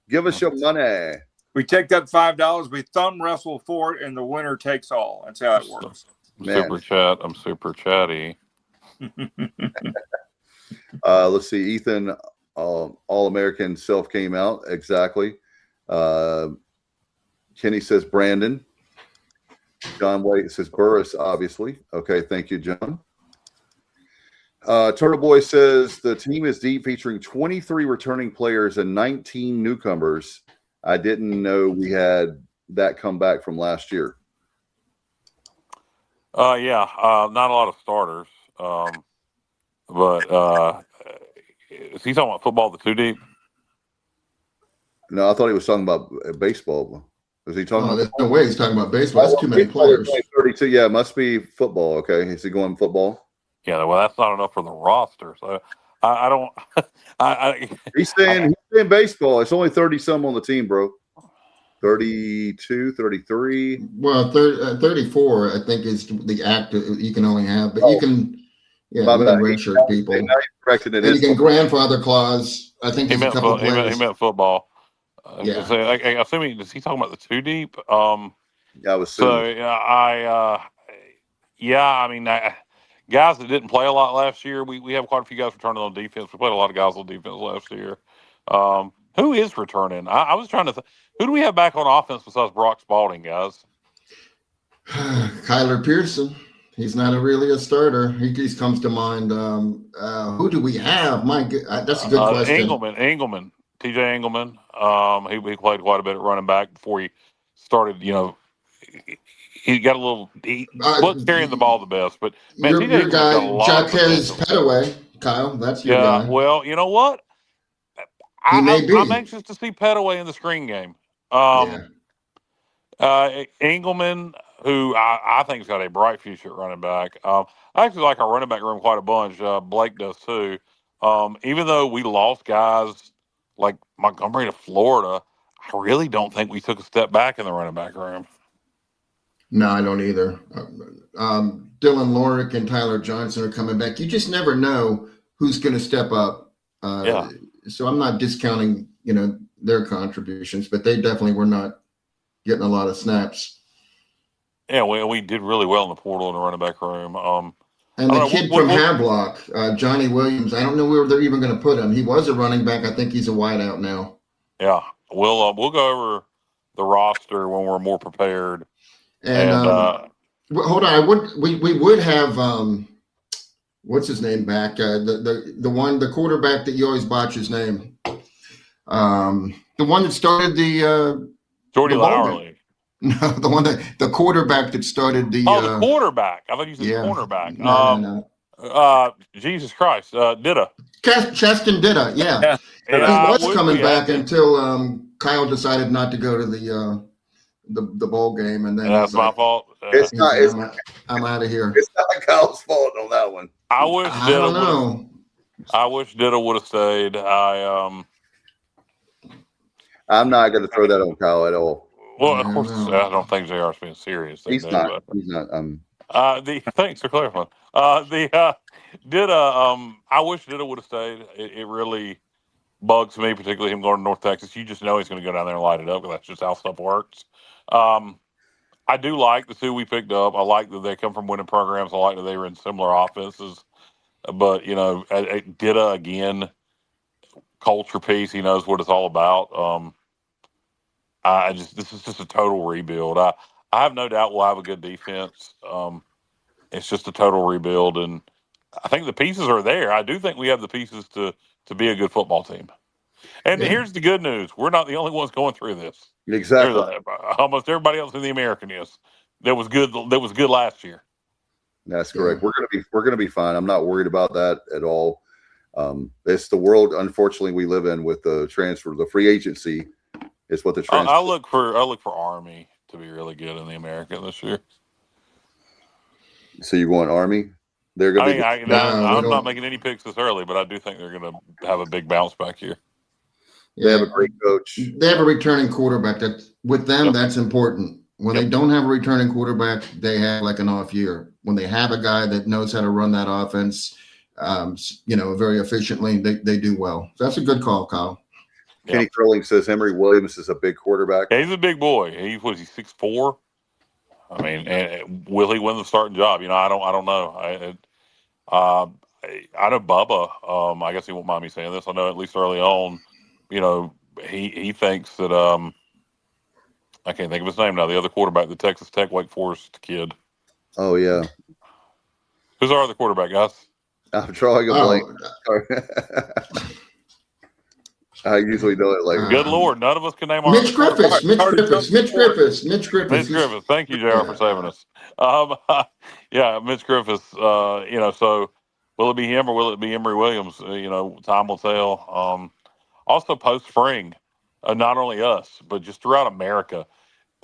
Give us your money. We take that $5, we thumb wrestle for it, and the winner takes all. That's how it works. Super chat. I'm super chatty. Let's see. Ethan, All-American self came out. Exactly. Kenny says Brandon. John White says Burris, obviously. Okay, thank you, John. Turtle Boy says the team is deep, featuring 23 returning players and 19 newcomers. I didn't know we had that come back from last year. Not a lot of starters. But is he talking about football, the two deep? No, I thought he was talking about baseball. Is he talking about? There's no way he's talking about baseball. That's too many players. 32. Yeah, it must be football. Okay. Is he going football? Yeah, well, that's not enough for the roster. So I don't. He's saying baseball. It's only 30 some on the team, bro. 32, 33. Well, 34, I think, is the act you can only have, but you can, you My can bad. redshirt people. Now you corrected it. And you can grandfather clause. I think there's a couple of players. He meant football. Yeah. So, I assuming, is he talking about the two deep? I was So I mean, guys that didn't play a lot last year, we have quite a few guys returning on defense. We played a lot of guys on defense last year. Who is returning? I was trying to who do we have back on offense besides Brock Spalding, guys? Kyler Pearson. He's not really a starter. He just comes to mind. Who do we have? That's a good question. Engelman, TJ Engelman. He played quite a bit at running back before he started. He got a little. He wasn't carrying the ball the best, but man, your guy Jaquez Petaway, Kyle. That's your guy. Yeah. Well, you know what? I'm anxious to see Petaway in the screen game. Engelman, who I think has got a bright future at running back. I actually like our running back room quite a bunch. Blake does too. Even though we lost guys like Montgomery to Florida, I really don't think we took a step back in the running back room. No, I don't either. Dylan Lorick and Tyler Johnson are coming back. You just never know who's going to step up. So I'm not discounting, their contributions, but they definitely were not getting a lot of snaps. Yeah, we did really well in the portal in the running back room. And the kid from Havelock, Johnny Williams, I don't know where they're even going to put him. He was a running back. I think he's a wideout now. Yeah, we'll go over the roster when we're more prepared. And hold on, we would have what's his name back? The quarterback that you always botch his name. The one that started the Jordy Lowerly. No, the quarterback that started the. Oh, the quarterback. I thought you said cornerback. No. Jesus Christ, Ditta. Cheston Ditta, yeah. He was coming back until Kyle decided not to go to the bowl game, and then that's my fault. I'm out of here. It's not Kyle's fault on that one. I wish Ditta would have stayed. I'm not going to throw that on Kyle at all. Well, of course, I don't think JR's being serious. He's not. Thanks for clarifying. Ditta. I wish Ditta would have stayed. It really bugs me, particularly him going to North Texas. You just know he's going to go down there and light it up, because that's just how stuff works. I do like the two we picked up. I like that they come from winning programs. I like that they were in similar offenses. But, Ditta, again, culture piece, he knows what it's all about. This is just a total rebuild. I have no doubt we'll have a good defense. It's just a total rebuild, and I think the pieces are there. I do think we have the pieces to be a good football team. And here's the good news: we're not the only ones going through this. Exactly. Almost everybody else in the American is. That was good last year. That's correct. We're gonna be fine. I'm not worried about that at all. It's the world, unfortunately, we live in with the transfer, the free agency. Is what the transfer. I look for Army to be really good in the American this year. So you want Army? They're going to. I'm not making any picks this early, but I do think they're going to have a big bounce back here. They have a great coach. They have a returning quarterback. That with them, that's important. When they don't have a returning quarterback, they have like an off year. When they have a guy that knows how to run that offense, very efficiently, they do well. So that's a good call, Kyle. Kenny Curling says Emory Williams is a big quarterback. Yeah, he's a big boy. He's 6'4". I mean, and will he win the starting job? I don't know. I know Bubba. I guess he won't mind me saying this. I know at least early on, he thinks that I can't think of his name now. The other quarterback, the Texas Tech Wake Forest kid. Oh yeah. Who's our other quarterback, guys? I'm drawing a blank. I usually know it like. Good Lord, none of us can name our. Mitch Griffiths. Mitch Griffiths. Thank you, JR, for saving us. Mitch Griffiths. So will it be him or will it be Emory Williams? Time will tell. Also, post spring, not only us but just throughout America,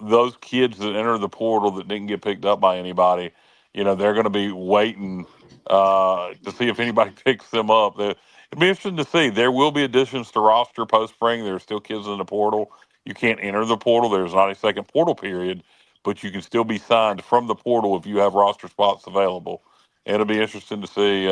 those kids that enter the portal that didn't get picked up by anybody, they're going to be waiting to see if anybody picks them up. It'd be interesting to see. There will be additions to roster post spring. There's still kids in the portal. You can't enter the portal. There's not a second portal period, but you can still be signed from the portal if you have roster spots available. And it'll be interesting to see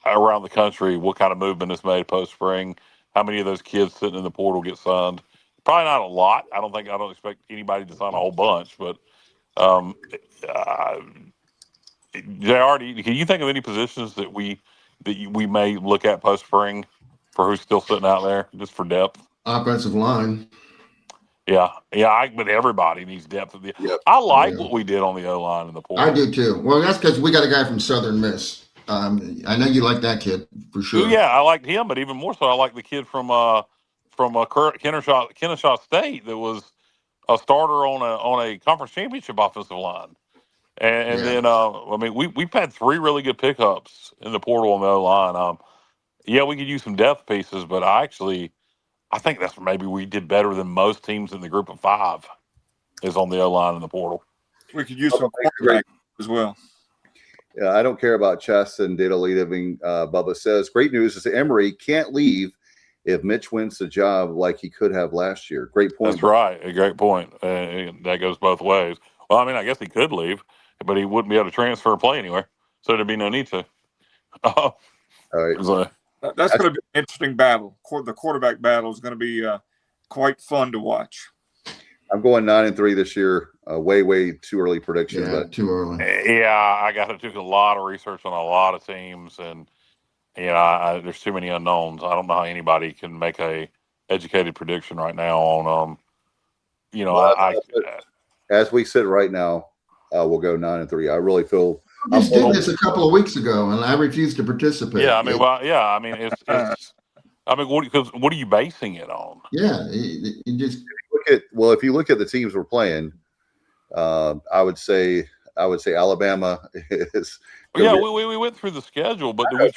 around the country what kind of movement is made post spring. How many of those kids sitting in the portal get signed? Probably not a lot. I don't expect anybody to sign a whole bunch, but um, JR, can you think of any positions that we may look at post spring for who's still sitting out there just for depth? Offensive line. Yeah, but everybody needs depth. Yep. I like what we did on the O line in the portal. I do too. Well, that's because we got a guy from Southern Miss. I know you like that kid for sure. Yeah, I liked him, but even more so, I like the kid from Kennesaw State that was a starter on a conference championship offensive line. And then we've had 3 really good pickups in the portal on the O line. We could use some depth pieces, but I think that's maybe we did better than most teams in the group of 5 is on the O line in the portal. We could use some quarterback as well. Yeah, I don't care about Chess and data leaving. Bubba says, great news is that Emory can't leave if Mitch wins the job like he could have last year. Great point. That's right. A great point. That goes both ways. Well, I mean, I guess he could leave, but he wouldn't be able to transfer or play anywhere. So there'd be no need to. All right. So, that's going to be an interesting battle. The quarterback battle is going to be quite fun to watch. I'm going 9-3 this year. Way too early prediction. Yeah, but too early. Yeah, I got to do a lot of research on a lot of teams, and there's too many unknowns. I don't know how anybody can make a educated prediction right now on as we sit right now, we'll go 9-3. I really feel. I just did this a couple of weeks ago, and I refused to participate. Yeah, it's. What are you basing it on? Yeah, you just if you look at the teams we're playing, I would say Alabama is. Yeah, we went through the schedule, but I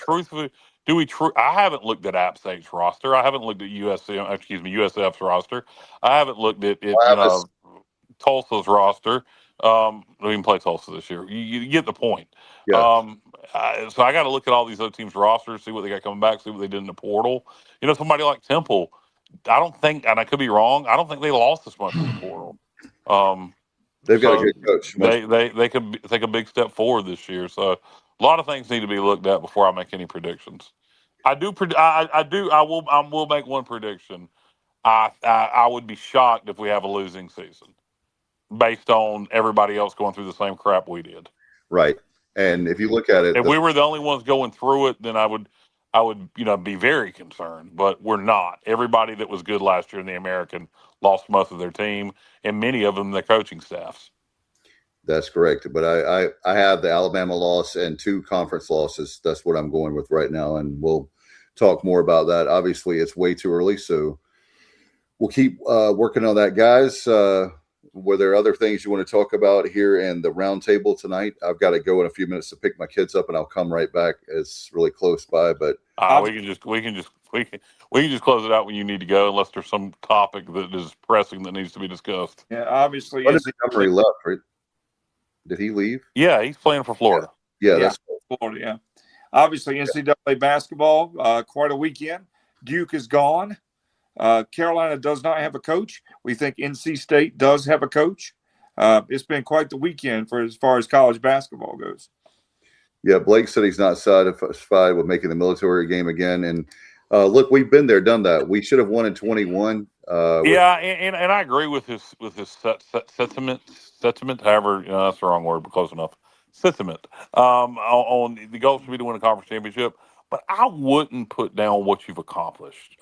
haven't looked at App State's roster. I haven't looked at USF's roster. I haven't looked at Tulsa's roster. We didn't play Tulsa this year. You get the point. Yeah. So I got to look at all these other teams' rosters, see what they got coming back, see what they did in the portal. Somebody like Temple, I don't think, and I could be wrong, I don't think they lost as much in the portal. They've got a good coach. They could take a big step forward this year. So a lot of things need to be looked at before I make any predictions. I will make one prediction. I would be shocked if we have a losing season based on everybody else going through the same crap we did. Right. And if you look at it, if we were the only ones going through it, then I would be very concerned. But we're not. Everybody that was good last year in the American lost most of their team, and many of them their coaching staffs. That's correct. But I have the Alabama loss and 2 conference losses. That's what I'm going with right now, and we'll talk more about that. Obviously, it's way too early, so we'll keep working on that, guys. Were there other things you want to talk about here in the roundtable tonight? I've got to go in a few minutes to pick my kids up, and I'll come right back. It's really close by, but we can just close it out when you need to go, unless there's some topic that is pressing that needs to be discussed. Yeah, obviously. Montgomery left, right? Did he leave? Yeah, he's playing for Florida. Yeah, that's Florida. Yeah, obviously NCAA basketball, quite a weekend. Duke is gone. Carolina does not have a coach. We think NC State does have a coach. It's been quite the weekend for as far as college basketball goes. Yeah, Blake said he's not satisfied with making the military game again. And look, we've been there, done that. We should have won in 21. And I agree with his sentiment. However, that's the wrong word, but close enough. Sentiment on the goal should be to win a conference championship, but I wouldn't put down what you've accomplished.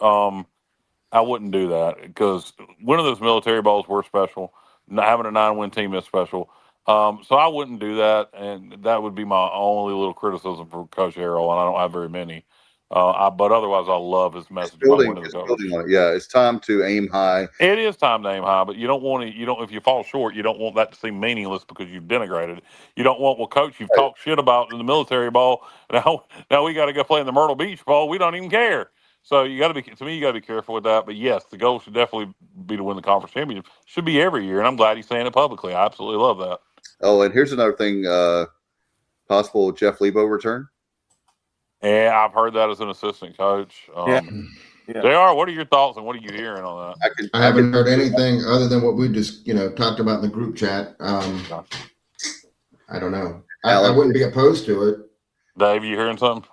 I wouldn't do that because winning those military balls were special. Having a 9-win team is special. So I wouldn't do that, and that would be my only little criticism for Coach Harrell, and I don't have very many. But otherwise, I love his message. Building on it. Yeah, it's time to aim high. It is time to aim high, but you don't want to. If you fall short, you don't want that to seem meaningless because you've denigrated it. You don't want, Coach, you've talked shit about in the military ball. Now we got to go play in the Myrtle Beach ball. We don't even care. So you got to be careful with that. But yes, the goal should definitely be to win the conference championship. Should be every year, and I'm glad he's saying it publicly. I absolutely love that. Oh, and here's another thing: possible Jeff Lebo return. Yeah, I've heard that as an assistant coach. Yeah. JR, what are your thoughts and what are you hearing on that? I haven't heard anything other than what we just, talked about in the group chat. I don't know. I wouldn't be opposed to it. Dave, you hearing something?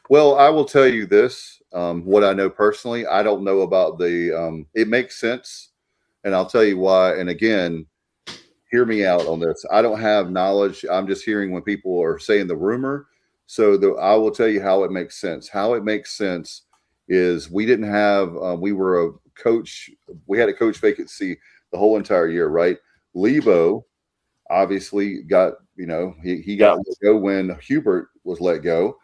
Well, I will tell you this. What I know personally, I don't know about the. It makes sense, and I'll tell you why. And again, hear me out on this. I don't have knowledge. I'm just hearing when people are saying the rumor. So I will tell you how it makes sense. How it makes sense is we didn't have. We were a coach. We had a coach vacancy the whole entire year, right? Lebo obviously got. He got let go when Hubert was let go.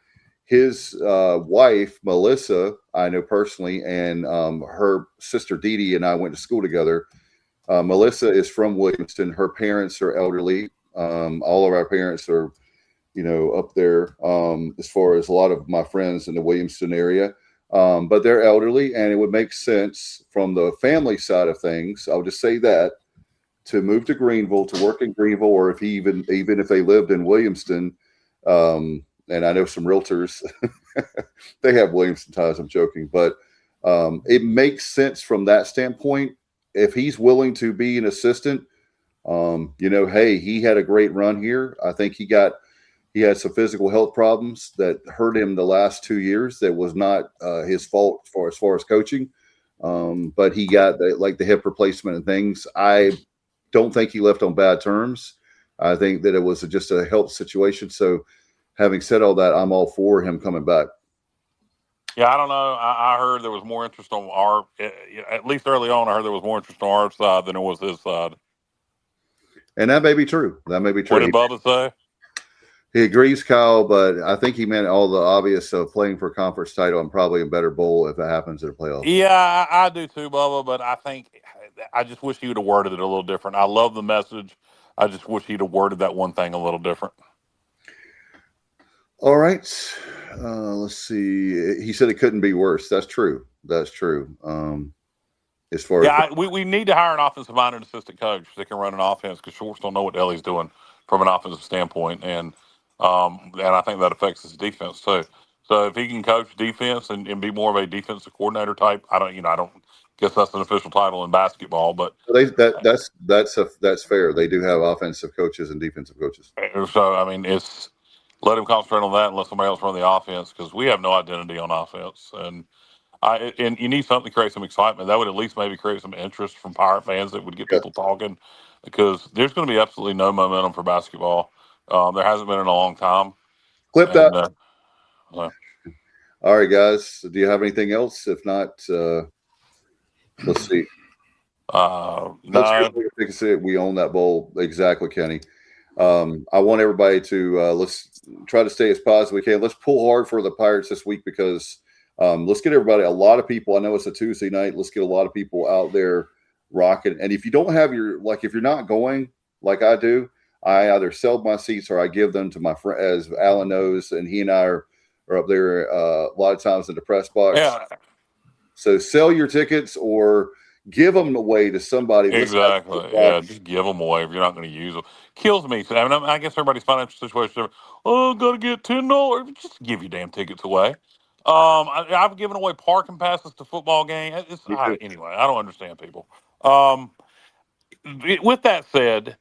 His wife, Melissa, I know personally, and her sister Dee Dee and I went to school together. Melissa is from Williamston. Her parents are elderly. All of our parents are, up there as far as a lot of my friends in the Williamston area. But they're elderly, and it would make sense from the family side of things. I'll just say that to move to Greenville, to work in Greenville, or if even if they lived in Williamston. And I know some realtors, they have Williamston ties. I'm joking, but it makes sense from that standpoint. If he's willing to be an assistant, hey, he had a great run here. I think he had some physical health problems that hurt him the last 2 years. That was not his fault as far as coaching, but he got the hip replacement and things. I don't think he left on bad terms. I think that it was just a health situation. So, having said all that, I'm all for him coming back. Yeah, I don't know. I heard there was more interest on our, at least early on, I heard there was more interest on our side than there was his side. And that may be true. That may be true. What did Bubba say? He agrees, Kyle, but I think he meant all the obvious of playing for a conference title and probably a better bowl if it happens in the playoffs. Yeah, I do too, Bubba, but I just wish he would have worded it a little different. I love the message. I just wish he'd have worded that one thing a little different. All right. Let's see. He said it couldn't be worse. That's true. As far as we need to hire an offensive-minded assistant coach that can run an offense because Shorts don't know what the hell he's doing from an offensive standpoint, and I think that affects his defense too. So if he can coach defense and be more of a defensive coordinator type, I don't guess that's an official title in basketball, but that's fair. They do have offensive coaches and defensive coaches. So I mean, let him concentrate on that and let somebody else run the offense because we have no identity on offense, and you need something to create some excitement. That would at least maybe create some interest from Pirate fans that would get people talking because there's going to be absolutely no momentum for basketball. There hasn't been in a long time. Clip that. All right, guys. Do you have anything else? If not, let's see. No. We own that bowl. Exactly, Kenny. I want everybody to let's try to stay as positive as we can. Let's pull hard for the Pirates this week because let's get everybody, a lot of people. I know it's a Tuesday night. Let's get a lot of people out there rocking. And if you don't have if you're not going like I do, I either sell my seats or I give them to my friend, as Alan knows, and he and I are up there a lot of times in the press box. Yeah. So sell your tickets or give them away to somebody. Exactly. Yeah, just give them away if you're not going to use them. Kills me. I guess everybody's financial situation. Oh, got to get $10. Just give your damn tickets away. I've given away parking passes to football games. Anyway, I don't understand people. With that said,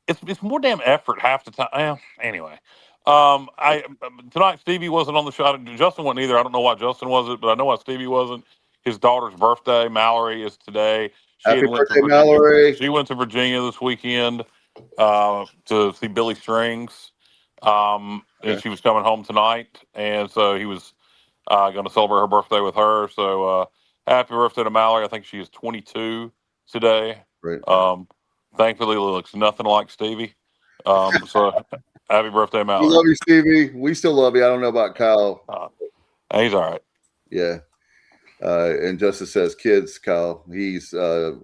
it's more damn effort half the time. Anyway, tonight Stevie wasn't on the show. Justin wasn't either. I don't know why Justin wasn't, but I know why Stevie wasn't. His daughter's birthday, Mallory, is today. Happy birthday, Mallory. She went to Virginia this weekend to see Billy Strings. And she was coming home tonight. And so he was going to celebrate her birthday with her. So happy birthday to Mallory. I think she is 22 today. Right. Thankfully, looks nothing like Stevie. So happy birthday, Mallory. We love you, Stevie. We still love you. I don't know about Kyle. He's all right. Yeah. And Justice says kids, Kyle. He's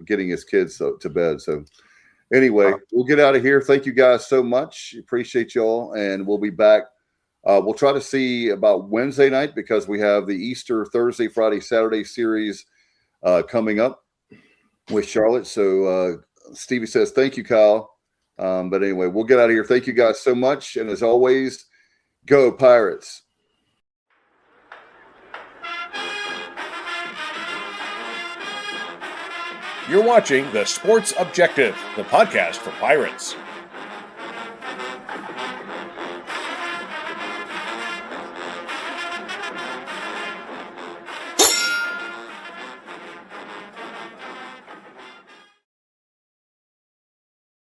getting his kids to bed. So anyway, we'll get out of here. Thank you guys so much. Appreciate y'all. And we'll be back. We'll try to see about Wednesday night because we have the Easter Thursday, Friday, Saturday series coming up with Charlotte. So Stevie says, thank you, Kyle. But anyway, we'll get out of here. Thank you guys so much. And as always, go Pirates. You're watching The Sports Objective, the podcast for Pirates.